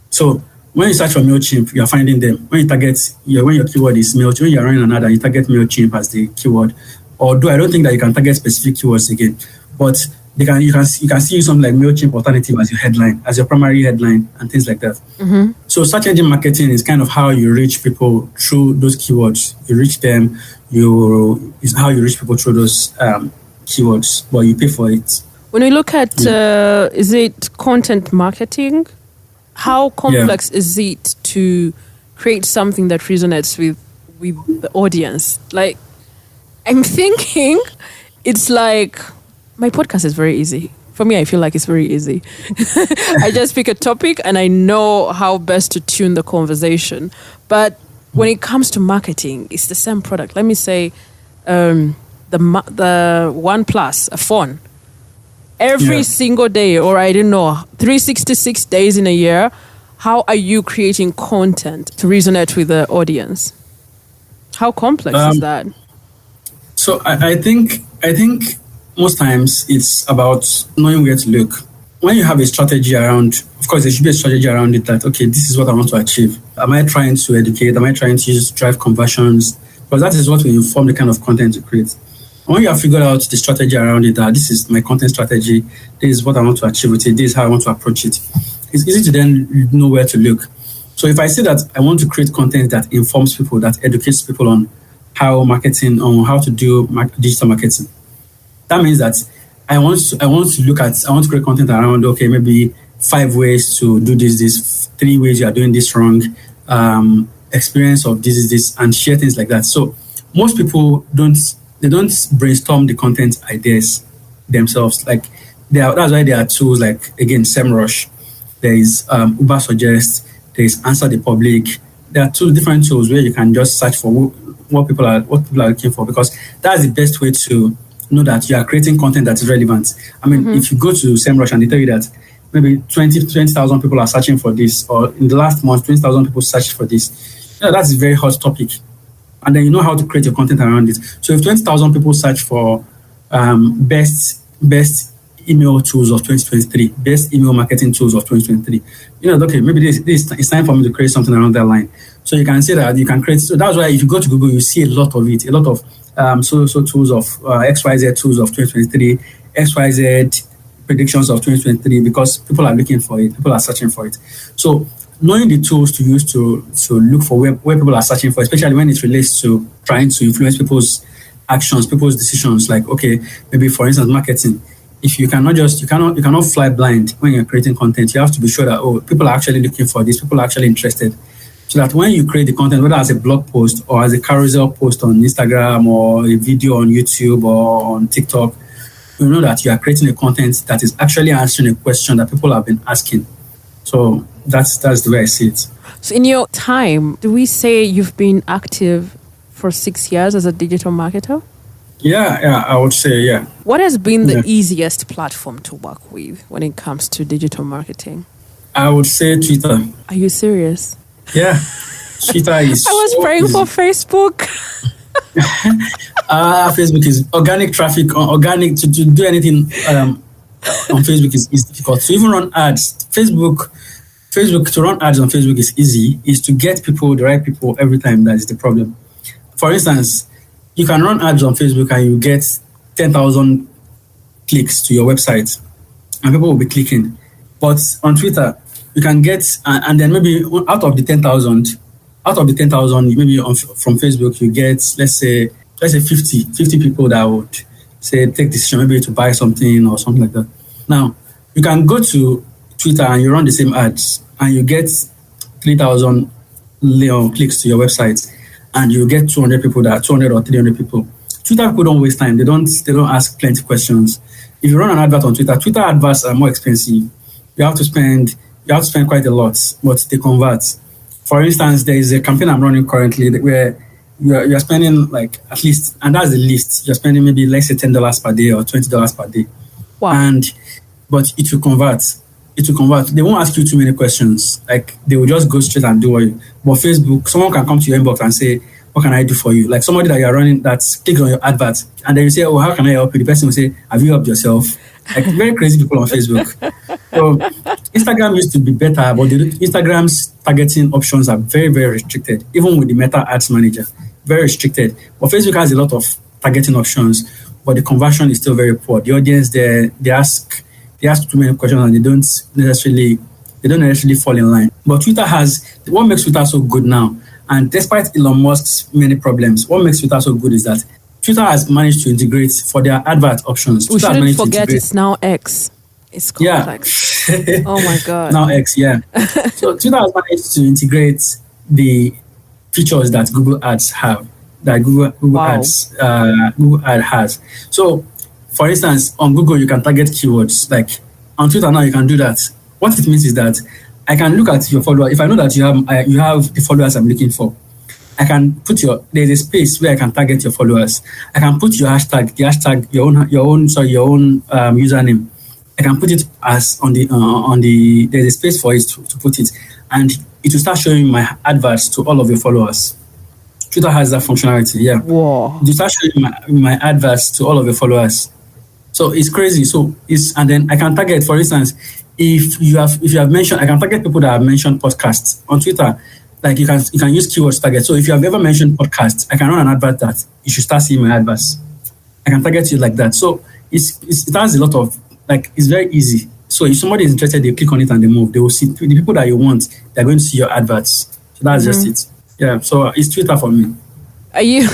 So when you search for MailChimp, you are finding them. When your keyword is MailChimp, when you are running an ad and you target MailChimp as the keyword, although I don't think that you can target specific keywords again, but you can see something like MailChimp alternative as your headline, as your primary headline, and things like that. So search engine marketing is kind of how you reach people through those keywords. You reach them. Is how you reach people through those keywords, but you pay for it. When we look at, is it content marketing? How complex is it to create something that resonates with the audience? Like, I'm thinking it's like, my podcast is very easy. For me, I feel like it's very easy. I just pick a topic and I know how best to tune the conversation. But when it comes to marketing, it's the same product. Let me say the OnePlus, a phone. Every single day, or I don't know, 366 days in a year, how are you creating content to resonate with the audience? How complex is that? So I think most times it's about knowing where to look. When you have a strategy around, of course, there should be a strategy around it that, okay, this is what I want to achieve. Am I trying to educate? Am I trying to just drive conversions? Because that is what will inform the kind of content to create. When you have figured out the strategy around it, that this is my content strategy, this is what I want to achieve with it, this is how I want to approach it, it's easy to then know where to look. So if I say that I want to create content that informs people, that educates people on how to do digital marketing, that means that I want to create content around, okay, maybe 5 ways to do this, 3 ways you are doing this wrong, experience of this, and share things like that. So most people don't brainstorm the content ideas themselves. Like that's why there are tools like, again, SEMrush. There is Uber Suggest. There is Answer the Public. There are 2 different tools where you can just search for what people are looking for, because that's the best way to know that you are creating content that is relevant. I mean, if you go to SEMrush and they tell you that maybe 20,000 people are searching for this, or in the last month 20,000 people searched for this, that's a very hot topic. And then you know how to create your content around it. So if 20,000 people search for best email tools of 2023, best email marketing tools of 2023, okay, maybe it's time for me to create something around that line. So you can say that you can create. So that's why if you go to Google, you see a lot of it, a lot of so tools of XYZ tools of 2023, XYZ predictions of 2023, because people are looking for it, people are searching for it. So knowing the tools to use to look for where people are searching for, especially when it relates to trying to influence people's actions, people's decisions, like, okay, maybe for instance, marketing. If you cannot fly blind when you're creating content. You have to be sure that, people are actually looking for this, people are actually interested. So that when you create the content, whether as a blog post or as a carousel post on Instagram or a video on YouTube or on TikTok, you know that you are creating a content that is actually answering a question that people have been asking. So that's the way I see it. So in your time, do we say you've been active for 6 years as a digital marketer? Yeah, I would say, yeah. What has been the easiest platform to work with when it comes to digital marketing? I would say Twitter. Are you serious? Yeah. Twitter is I was praying for Facebook. Facebook is organic traffic. Organic to do anything on Facebook is difficult. To even run ads, Facebook to run ads on Facebook is easy. Is to get the right people every time. That is the problem. For instance, you can run ads on Facebook and you get 10,000 clicks to your website, and people will be clicking. But on Twitter, you can get, and then maybe out of the 10,000, maybe from Facebook, you get, let's say 50 people that would say take decision maybe to buy something or something like that. Now, You can go to Twitter and you run the same ads and you get 3,000 clicks to your website, and you get 200 people, that 200 or 300 people. Twitter people don't waste time. They don't ask plenty questions. If you run an advert on Twitter, Twitter adverts are more expensive. You have to spend quite a lot, but they convert. For instance, there is a campaign I'm running currently where you're spending like at least, and that's the least, you're spending maybe let's say $10 per day or $20 per day. Wow. But it will convert. It will convert. They won't ask you too many questions. Like they will just go straight and do what you. But Facebook, someone can come to your inbox and say, "What can I do for you?" Like somebody that you're running that clicks on your advert, and then you say, "Oh, how can I help you?" The person will say, "Have you helped yourself?" Like very crazy people on Facebook. So Instagram used to be better, but Instagram's targeting options are very, very restricted. Even with the Meta Ads Manager, very restricted. But Facebook has a lot of targeting options, but the conversion is still very poor. The audience they ask too many questions and they don't necessarily fall in line. But Twitter has what makes Twitter so good now, and despite Elon Musk's many problems, what makes Twitter so good is that Twitter has managed to integrate for their advert options. We shouldn't forget it's now X. It's called X. Oh my God. Now X, yeah. So Twitter has managed to integrate the features that Google Ads have, that Google Ad has. So, for instance, on Google you can target keywords. Like on Twitter now you can do that. What it means is that I can look at your followers. If I know that you have the followers I'm looking for, I can put there's a space where I can target your followers. I can put your hashtag, your own username. I can put it as on the there's a space for it to put it, and it will start showing my adverts to all of your followers. Twitter has that functionality, yeah. Whoa. You start showing my adverts to all of your followers. So it's crazy. And then I can target, for instance, if you have mentioned, I can target people that have mentioned podcasts on Twitter. Like you can use keywords target. So if you have ever mentioned podcasts, I can run an advert that you should start seeing my adverts. I can target you like that. So it has a lot of, like, it's very easy. So if somebody is interested, they click on it and they move. They will see the people that you want. They're going to see your adverts. So that's just it. Yeah. So it's Twitter for me. Are you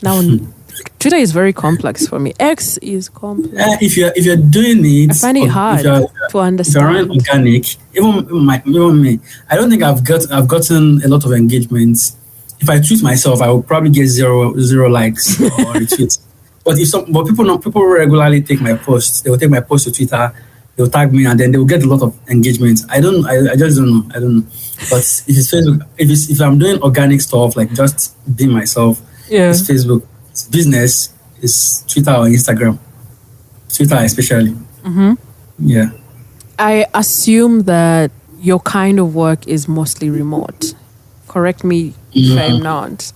now? Twitter is very complex for me. X is complex. If you're doing it, I find it hard to understand. If you're running organic, even me, I don't think I've gotten a lot of engagements. If I tweet myself, I will probably get zero likes or retweets. But people regularly take my posts. They will take my post to Twitter. They will tag me, and then they will get a lot of engagement. I just don't know. I don't know. But if it's Facebook, if I'm doing organic stuff like just being myself, it's Facebook. It's business, it's Twitter or Instagram. Twitter especially. Mm-hmm. Yeah. I assume that your kind of work is mostly remote. Correct me if I'm not.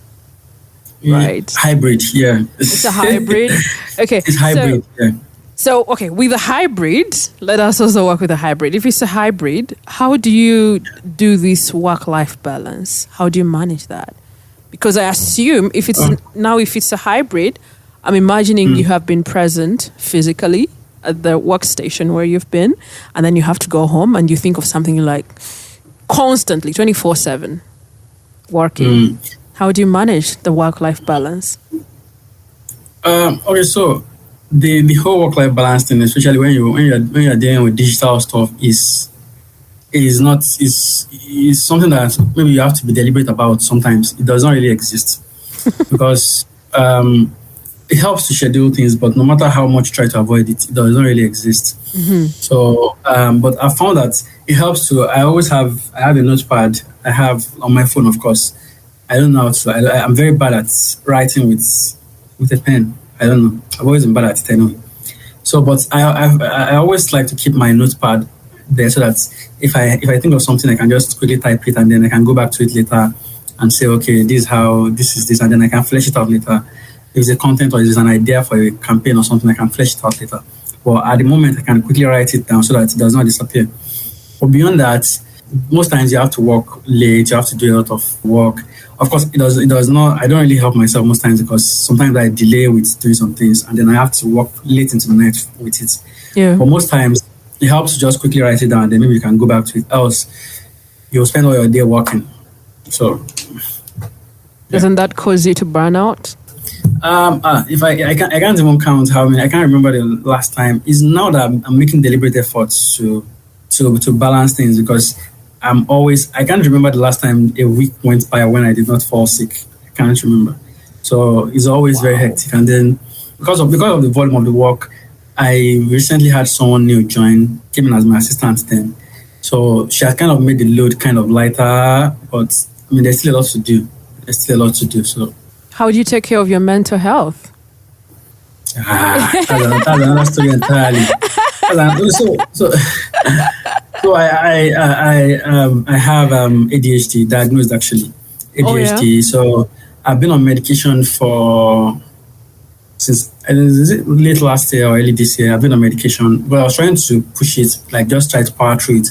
Right. Hybrid, yeah. It's a hybrid. Okay. It's hybrid, yeah. So, okay, with a hybrid, let us also work with a hybrid. If it's a hybrid, how do you do this work-life balance? How do you manage that? Because I assume if it's a hybrid, I'm imagining you have been present physically at the workstation where you've been, and then you have to go home and you think of something like constantly 24/7 working. How do you manage the work-life balance? Okay, so the whole work-life balance thing, especially when you're dealing with digital stuff, is something that maybe you have to be deliberate about. Sometimes it does not really exist because it helps to schedule things, but no matter how much you try to avoid it, it does not really exist. Mm-hmm. So, but I found that it helps to. I have a notepad. I have on my phone, of course. I don't know how to. I'm very bad at writing with a pen. I don't know. I've always been bad at it anyway. So, but I always like to keep my notepad there so that if I think of something, I can just quickly type it and then I can go back to it later and say, okay, this is this, and then I can flesh it out later. If it's a content or if it's an idea for a campaign or something, I can flesh it out later. But at the moment, I can quickly write it down so that it does not disappear. But beyond that, most times you have to work late, you have to do a lot of work. Of course, it does not. I don't really help myself most times because sometimes I delay with doing some things and then I have to work late into the night with it. Yeah. But most times it helps to just quickly write it down and then maybe you can go back to it. Else, you'll spend all your day working. So, doesn't that cause you to burn out? If I can't even count how many. I can't remember the last time. It's now that I'm making deliberate efforts to balance things because I can't remember the last time a week went by when I did not fall sick. I can't remember. So it's always very hectic. And then because of the volume of the work, I recently had someone new join, came in as my assistant then. So she has kind of made the load kind of lighter, but I mean there's still a lot to do. There's still a lot to do. So How do you take care of your mental health? that's another story entirely. So I have ADHD diagnosed actually ADHD. Oh, yeah? So I've been on medication since is it late last year or early this year. I've been on medication, but I was trying to push it, like just try to power through it.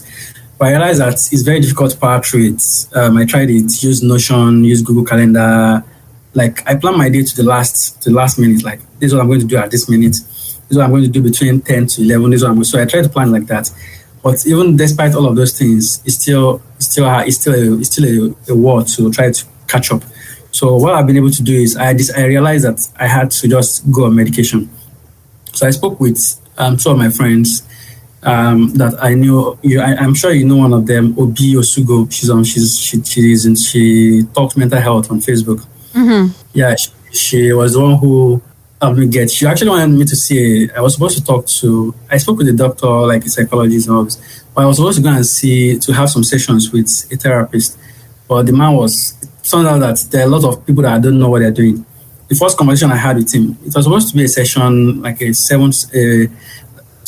But I realized that it's very difficult to power through it. I tried it, use Notion, use Google Calendar. Like I plan my day to the last minute. Like this is what I'm going to do at this minute. This is what I'm going to do between 10 to 11. This is what so I try to plan like that. But even despite all of those things, it's still a war to try to catch up. So what I've been able to do is I realized that I had to just go on medication. So I spoke with two of my friends that I knew. I'm sure you know one of them, Obi Osugo. She talks mental health on Facebook. Mm-hmm. Yeah, she was the one who helped me get. She actually wanted me to see. I was supposed to I spoke with the doctor, like a psychologist, and all this, but I was supposed to go and to have some sessions with a therapist. But the man turned out that there are a lot of people that don't know what they're doing. The first conversation I had with him, it was supposed to be a session, like to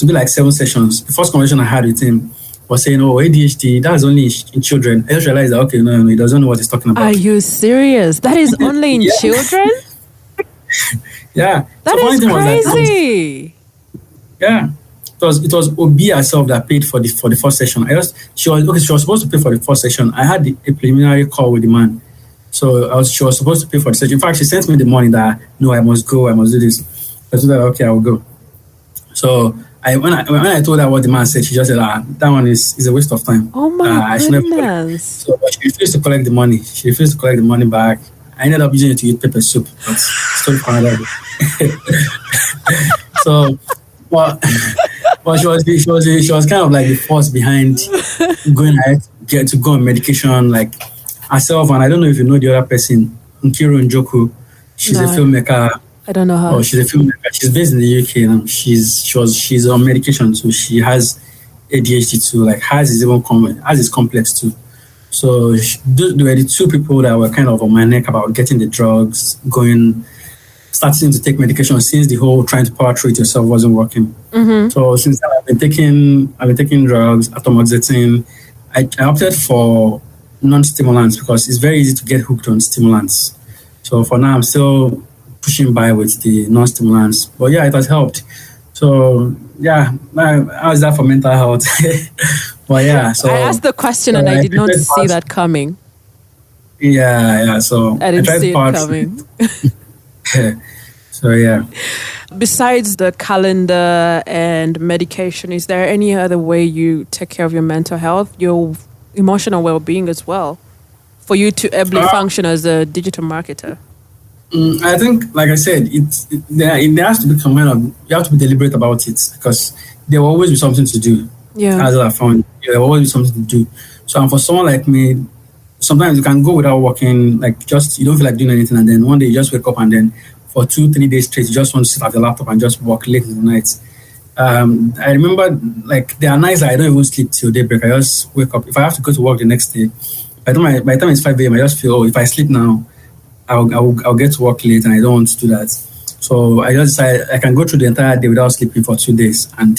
be like 7 sessions. The first conversation I had with him was saying, "Oh, ADHD, that's only in children." I just realized that, okay, no, he doesn't know what he's talking about. Are you serious? That is only in children? Yeah. That is crazy. Yeah. It was Obi herself that paid for the first session. She was supposed to pay for the first session. I had a preliminary call with the man. So she was supposed to pay for the session. In fact, she sent me the money that, no, I must go, I must do this. I told her, okay, I will go. So when I told her what the man said, she just said, that one is a waste of time. Oh my goodness. So she refused to collect the money. She refused to collect the money back. I ended up using it to eat pepper soup. But story for another day. So, but she was kind of like the force behind going ahead to go on medication, like herself. And I don't know if you know the other person, Nkiru Njoku. She's a filmmaker. I don't know her. Oh, she's a filmmaker. She's based in the UK now. She's on medication too. She has ADHD too. Like hers is complex too. So there were the two people that were kind of on my neck about getting the drugs, starting to take medication since the whole trying to power through it yourself wasn't working. Mm-hmm. So since then I've been taking drugs, atomoxetine. I opted for non-stimulants because it's very easy to get hooked on stimulants. So for now I'm still pushing by with the non-stimulants. But yeah, it has helped. So yeah, how is that for mental health? But yeah, so I asked the question and I did not see that coming. Yeah. So I didn't see it coming. So yeah. Besides the calendar and medication, is there any other way you take care of your mental health, your emotional well-being as well, for you to ably function as a digital marketer? I think, like I said, there has to be some kind of, you have to be deliberate about it because there will always be something to do. Yeah. As I found, there will always be something to do. So, and for someone like me, sometimes you can go without working, like you don't feel like doing anything, and then one day you just wake up and then for 2-3 days straight, you just want to sit at the laptop and just work late in the night. I remember, like, there are nights that I don't even sleep till daybreak. I just wake up. If I have to go to work the next day, by the time it's 5 a.m., I just feel, if I sleep now, I'll get to work late, and I don't want to do that. So I just decided I can go through the entire day without sleeping for 2 days. And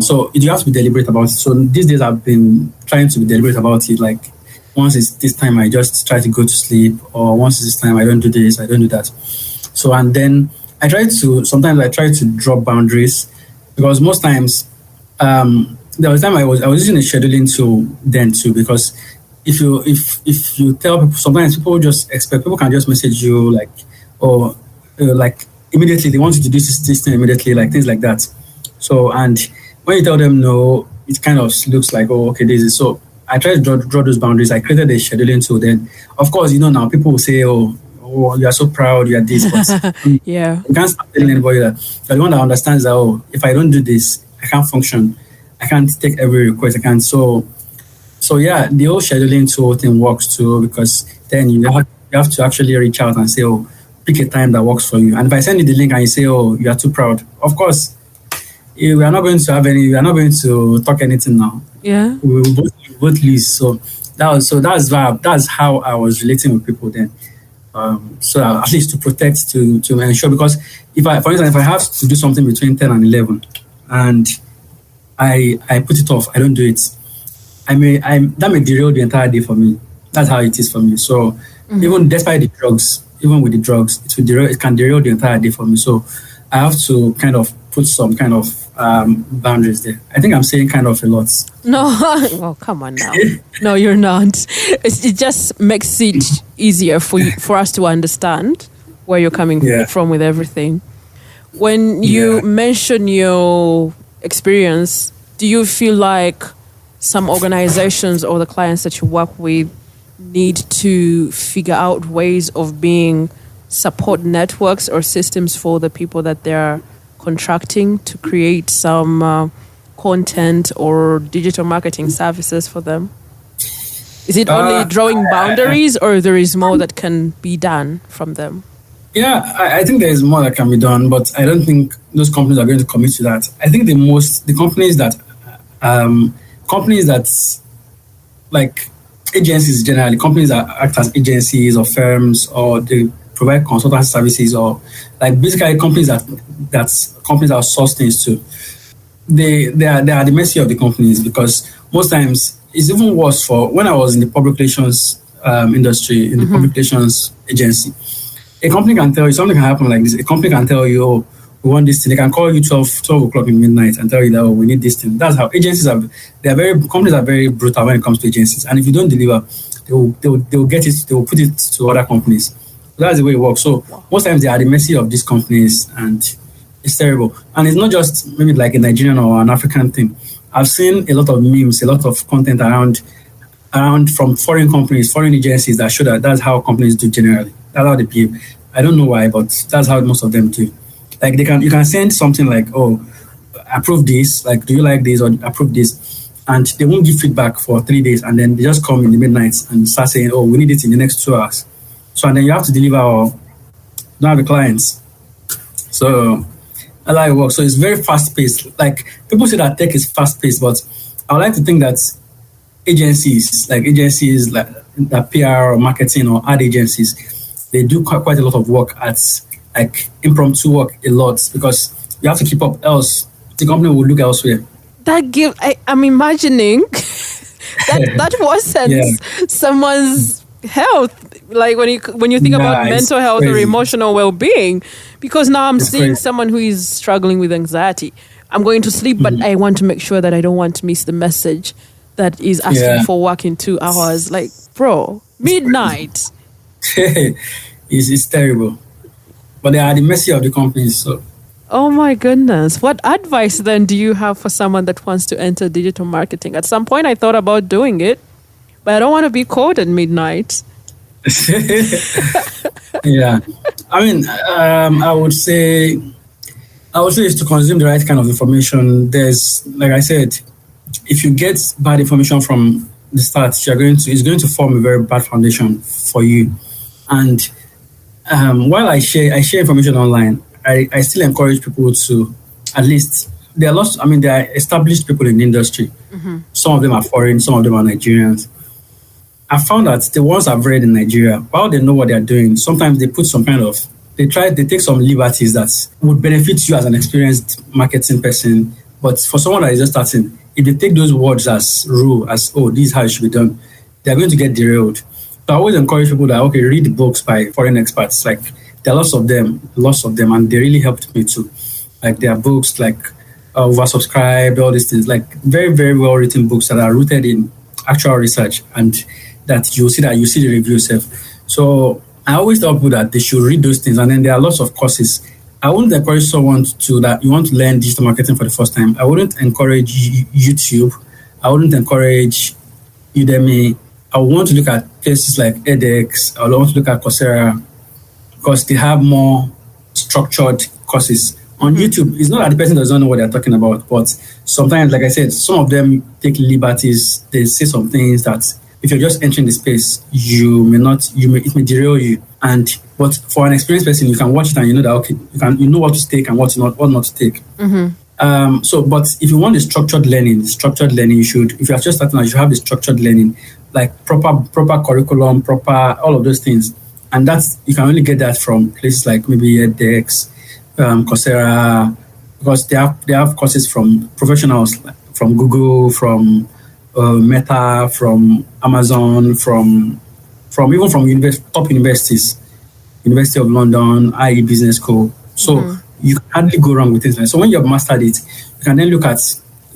so you have to be deliberate about it. So these days I've been trying to be deliberate about it. Like once it's this time, I just try to go to sleep, or once it's this time, I don't do this, I don't do that. So, and then sometimes I try to drop boundaries because most times, there was a time I was using a scheduling tool then too, because if you tell people, sometimes people can just message you like, or like immediately they want you to do this thing immediately, like things like that. So, and when you tell them no, it kind of looks like, oh, okay, this is so. I try to draw those boundaries. I created a scheduling tool. Then, of course, now people will say, oh, oh, you are so proud, you are this, but Yeah. you can't start telling anybody that. You're the one that understands that, oh, if I don't do this, I can't function. I can't take every request. I can't. So yeah, the whole scheduling tool thing works too, because then you have to actually reach out and say, oh, pick a time that works for you. And if I send you the link and you say, oh, you are too proud, of course, we are not going to have any. We are not going to talk anything now. Yeah. We will both lose. That's how I was relating with people then. So at least to protect, to ensure, because for instance, if I have to do something between 10 and 11 and I put it off, I don't do it, that may derail the entire day for me. That's how it is for me. So even despite the drugs, even with the drugs, it can derail the entire day for me. So I have to kind of put some kind of boundaries there. I think I'm saying kind of a lot. No, oh, come on now. No, you're not. It just makes it easier for us to understand where you're coming from with everything. When you mention your experience, do you feel like some organizations or the clients that you work with need to figure out ways of being support networks or systems for the people that they're contracting to create some content or digital marketing services for them? Is it only drawing boundaries, or there is more that can be done from them? Yeah, I think there is more that can be done, but I don't think those companies are going to commit to that. I think the companies that like agencies generally, companies that act as agencies or firms, or they provide consultancy services, or like basically companies that outsource things to, they are at the mercy of the companies, because most times it's even worse. For when I was in the public relations industry, in the public relations agency, a company can tell you something can happen like this. A company can tell you, oh, we want this thing. They can call you 12 o'clock in midnight and tell you that, oh, we need this thing. That's how agencies are. Companies are very brutal when it comes to agencies. And if you don't deliver, they will get it. They will put it to other companies. So that's the way it works. So most times they are at the mercy of these companies, and it's terrible. And it's not just maybe like a Nigerian or an African thing. I've seen a lot of memes, a lot of content around from foreign companies, foreign agencies that show that that's how companies do generally. That's how they behave. I don't know why, but that's how most of them do. Like you can send something like, oh, approve this, like, do you like this, or approve this, and they won't give feedback for 3 days, and then they just come in the midnight and start saying, oh, we need it in the next 2 hours. So and then you have to deliver, or don't have the clients. So that's how it works. So it's very fast paced. Like people say that tech is fast paced, but I would like to think that agencies like that PR or marketing or ad agencies, they do quite a lot of work at like impromptu work a lot, because you have to keep up, else the company will look elsewhere. I'm imagining that worsens someone's health. Like when you think about mental health or emotional well-being, because now I'm seeing someone who is struggling with anxiety. I'm going to sleep, but I want to make sure that I don't want to miss the message that is asking for work in 2 hours. Like, bro, midnight. It's terrible. But they are at the mercy of the companies. So. Oh my goodness. What advice then do you have for someone that wants to enter digital marketing? At some point I thought about doing it, but I don't want to be called at midnight. Yeah. I mean, I would say it's to consume the right kind of information. There's, like I said, if you get bad information from the start, it's going to form a very bad foundation for you. And while I share information online, I still encourage people to, at least, there are established people in the industry. Mm-hmm. Some of them are foreign, some of them are Nigerians. I found that the ones I've read in Nigeria, while they know what they're doing, sometimes they put they take some liberties that would benefit you as an experienced marketing person. But for someone that is just starting, if they take those words as rule, as, oh, this is how it should be done, they're going to get derailed. So I always encourage people that, okay, read the books by foreign experts. Like, there are lots of them, and they really helped me too. Like, there are books like Oversubscribed, all these things, like very, very well written books that are rooted in actual research, and that you see the review yourself. So I always tell people that they should read those things, and then there are lots of courses. I wouldn't encourage someone that you want to learn digital marketing for the first time. I wouldn't encourage YouTube. I wouldn't encourage Udemy. I would want to look at places like edX. I would want to look at Coursera. because they have more structured courses. On YouTube, it's not that the person doesn't know what they're talking about, but sometimes, like I said, some of them take liberties. They say some things that if you're just entering the space, it may derail you. But for an experienced person, you can watch it and you know that okay, you know what to take and what not to take. But if you want the structured learning, you should. If you're just starting out, you should have the structured learning, like proper curriculum, proper all of those things, and you can only get that from places like maybe edX, Coursera, because they have courses from professionals, from Google, from Meta, from Amazon, from even from top universities, University of London, IE Business School. So you can hardly go wrong with it. So when you have mastered it, you can then look at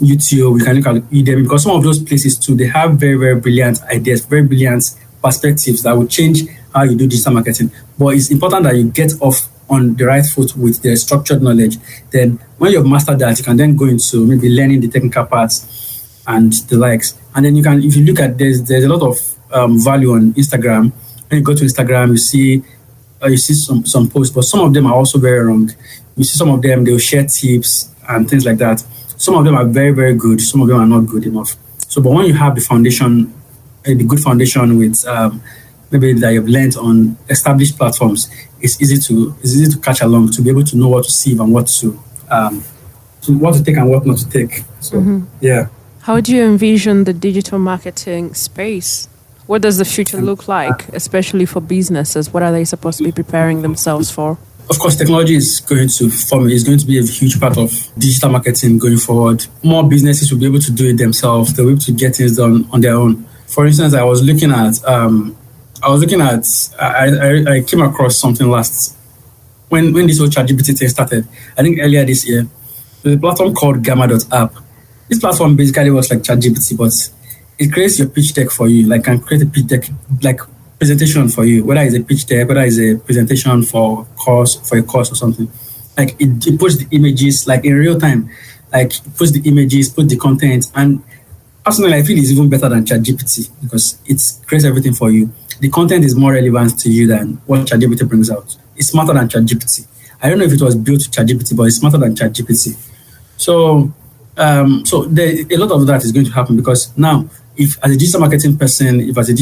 YouTube, you can look at Udemy, because some of those places too, they have very, very brilliant ideas, very brilliant perspectives that will change how you do digital marketing. But it's important that you get off on the right foot with the structured knowledge. Then when you've mastered that, you can then go into maybe learning the technical parts and the likes. And then you can, if you look at, there's a lot of value on Instagram. When you go to Instagram, you see some posts, but some of them are also very wrong. You see some of them, they'll share tips and things like that. Some of them are very, very good. Some of them are not good enough. So, but when you have the foundation, the good foundation with maybe that you've learned on established platforms, it's easy to catch along, to be able to know what to sieve and what to take and what not to take. So, yeah. How do you envision the digital marketing space? What does the future look like, especially for businesses? What are they supposed to be preparing themselves for? Of course, technology is going to be a huge part of digital marketing going forward. More businesses will be able to do it themselves. They'll be able to get things done on their own. For instance, I came across something last when this whole ChatGPT thing started. I think earlier this year, there's a platform called Gamma.app. This platform basically works like ChatGPT, but it creates your pitch deck for you. Like, can create a pitch deck, like presentation for you, whether it's a pitch deck, whether it's a presentation for a course or something. Like it puts the images like in real time. Like it puts the images, put the content, and personally I feel it's even better than ChatGPT because it creates everything for you. The content is more relevant to you than what ChatGPT brings out. It's smarter than ChatGPT. I don't know if it was built to ChatGPT, but it's smarter than ChatGPT. So a lot of that is going to happen because now, if as a digital marketing person, if as a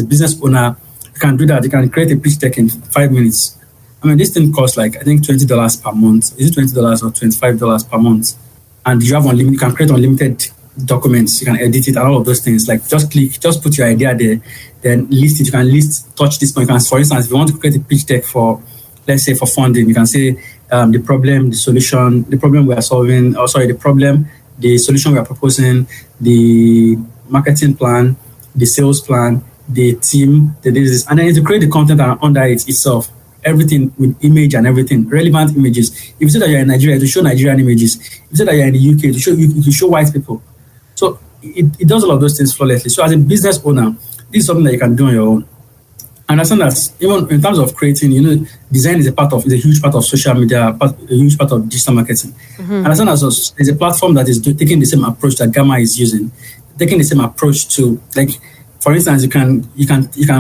business owner, you can do that. You can create a pitch deck in 5 minutes. I mean, this thing costs like, I think $20 per month. Is it $20 or $25 per month? And you have you can create unlimited documents. You can edit it and all of those things. Like just put your idea there, then list it. You can touch this point. For instance, if you want to create a pitch deck for, let's say for funding, you can say the problem, the solution, the problem we are solving, the solution we are proposing, the marketing plan, the sales plan, the team, this, and then to create the content under it itself, everything with image and everything, relevant images. If you say that you're in Nigeria, to show Nigerian images. If you say that you're in the UK, to show white people. So it does all of those things flawlessly. So as a business owner, this is something that you can do on your own. Understand that even in terms of creating, design is a huge part of social media, a huge part of digital marketing. Understand that there's a platform that is taking the same approach that Gamma is using, taking the same approach to, like, for instance, you can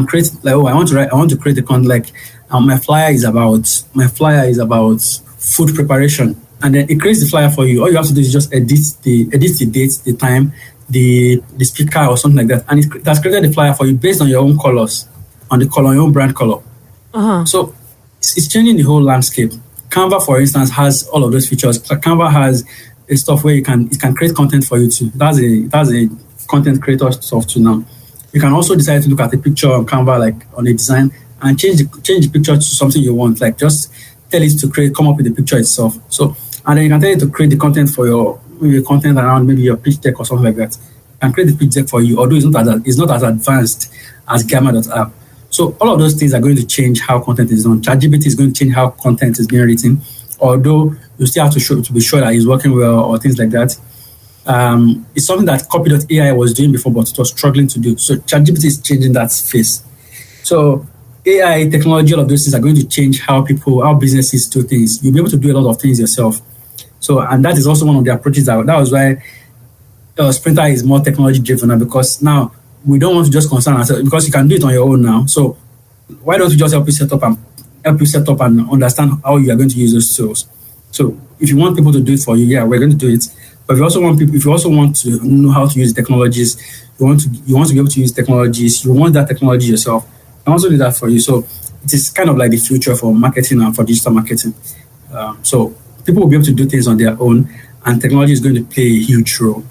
create like, I want to create a content like my flyer is about food preparation, and then it creates the flyer for you. All you have to do is just edit the date, the time, the speaker or something like that, and it has created the flyer for you based on your own colors. On your own brand color. So it's changing the whole landscape. Canva, for instance, has all of those features. Canva has a stuff where it can create content for you too. That's a content creator stuff too now. You can also decide to look at a picture on Canva, like on a design, and change the picture to something you want. Like just tell it to come up with the picture itself. So, and then you can tell it to create the content for your content around maybe your pitch deck or something like that. And create the pitch deck for you, although it's not as advanced as Gamma.app. So all of those things are going to change how content is done. ChatGPT is going to change how content is being written, although you still have to be sure that it's working well or things like that. It's something that Copy.ai was doing before, but it was struggling to do. So ChatGPT is changing that space. So AI, technology, all of those things are going to change how businesses do things. You'll be able to do a lot of things yourself. So, and that is also one of the approaches that was why Sprinter is more technology driven now, because now we don't want to just concern ourselves, because you can do it on your own now. So why don't we just help you set up and help you set up and understand how you are going to use those tools. So if you want people to do it for you, yeah, we're going to do it. But if you also want to know how to use technologies, you want to be able to use technologies, you want that technology yourself, I also do that for you. So it is kind of like the future for marketing and for digital marketing. So people will be able to do things on their own, and technology is going to play a huge role.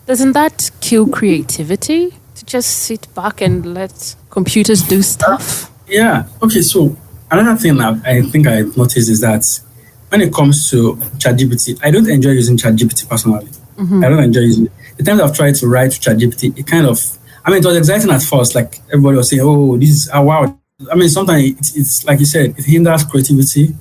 Doesn't that kill creativity to just sit back and let computers do stuff? Yeah. Okay. So another thing that I think I've noticed is that when it comes to ChatGPT, I don't enjoy using ChatGPT personally. I don't enjoy using it. The times I've tried to write to ChatGPT, it was exciting at first. Like everybody was saying, "Oh, this is wow." I mean, sometimes it's like you said, it hinders creativity.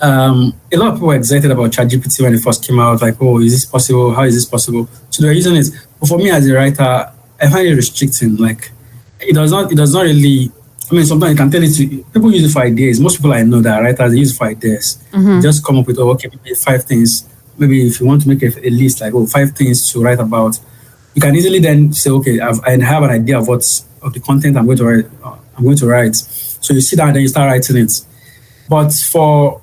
A lot of people were excited about ChatGPT when it first came out. Like, "Oh, is this possible? How is this possible?" So they're using it. But for me as a writer, I find it restricting. Like, it does not really. I mean, sometimes you can tell it to people use it for ideas. Most people I know that are writers, they use it for ideas. Just come up with, maybe 5 things. Maybe if you want to make a list, like, 5 things to write about, you can easily then say, okay, I have an idea of the content I'm going to write. So you sit down and then you start writing it. But to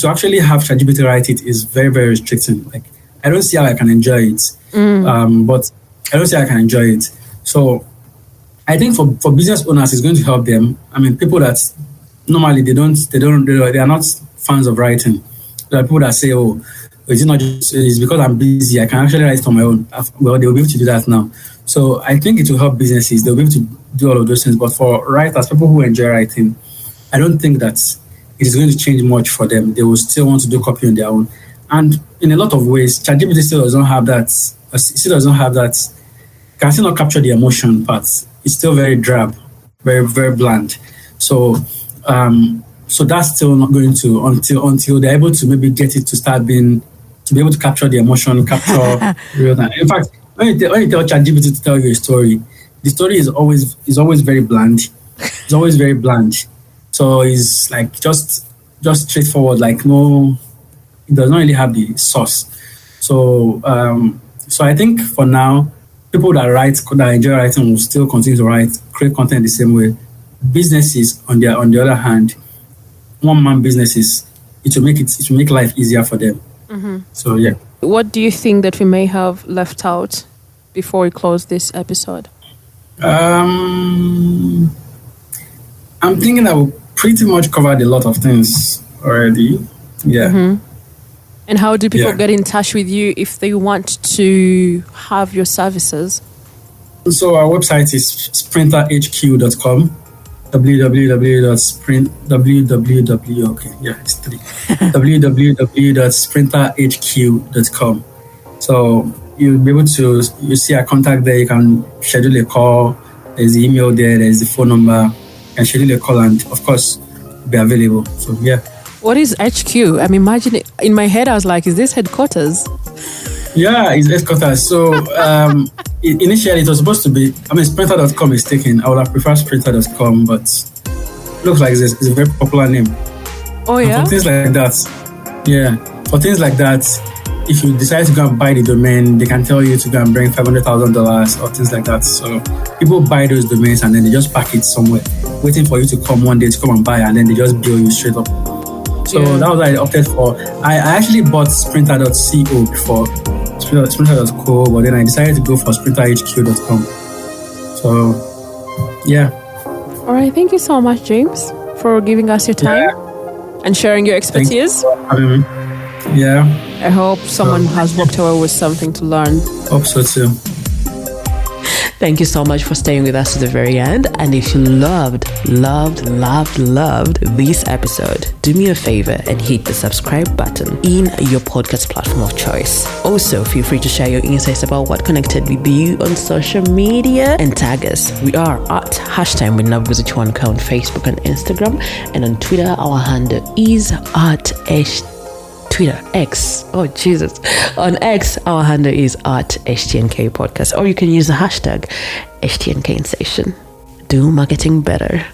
actually have ChatGPT write it is very, very restricting. Like, I don't see how I can enjoy it. But I don't see how I can enjoy it. So I think for business owners, it's going to help them. I mean, people that normally they are not fans of writing. There are people that say, it's because I'm busy. I can actually write it on my own. Well, they will be able to do that now. So I think it will help businesses. They'll be able to do all of those things. But for writers, people who enjoy writing, I don't think that it is going to change much for them. They will still want to do copy on their own. And in a lot of ways, ChatGPT still doesn't have that. Can still not capture the emotion part. It's still very drab, very, very bland. So that's still not going to until they're able to maybe get it to be able to capture the emotion, capture real time. In fact, when you tell ChatGPT to tell you a story, the story is always very bland. It's always very bland. So it's like just straightforward. Like, no, it does not really have the sauce. So I think for now, people that enjoy writing will still continue to create content the same way. Businesses, on the other hand, one-man businesses, it will make life easier for them. So yeah. What do you think that we may have left out before we close this episode? I'm thinking that we pretty much covered a lot of things already. Yeah. And how do people get in touch with you if they want to have your services? So our website is sprinterhq.com. www.sprinterhq.com. So you'll be able to see our contact there. You can schedule a call. There's the email there. There's the phone number. You can schedule a call and, of course, be available. So yeah. What is HQ? I'm imagining in my head. I was like, is this headquarters? Yeah, it's headquarters. So initially it was supposed to be. Sprinter.com is taken. I would have preferred Sprinter.com, but it looks like it's a very popular name. Oh yeah. And for things like that, for things like that, if you decide to go and buy the domain, they can tell you to go and bring $500,000 or things like that. So people buy those domains and then they just pack it somewhere, waiting for you to come one day to come and buy, and then they just bill you straight up. So that was what I opted for. I actually bought Sprinter.co before, Sprinter.co, but then I decided to go for SprinterHQ.com. So, yeah. All right. Thank you so much, James, for giving us your time and sharing your expertise. Yeah. I hope someone has walked away with something to learn. Hope so too. Thank you so much for staying with us to the very end. And if you loved this episode, do me a favor and hit the subscribe button in your podcast platform of choice. Also, feel free to share your insights about what connected with you on social media and tag us. We are at #WithNabuzichwanka on Facebook and Instagram, and on Twitter, our handle is at Twitter, X. Oh, Jesus. On X, our handle is at HTNK Podcast, or you can use the hashtag HTNK Station. Do marketing better.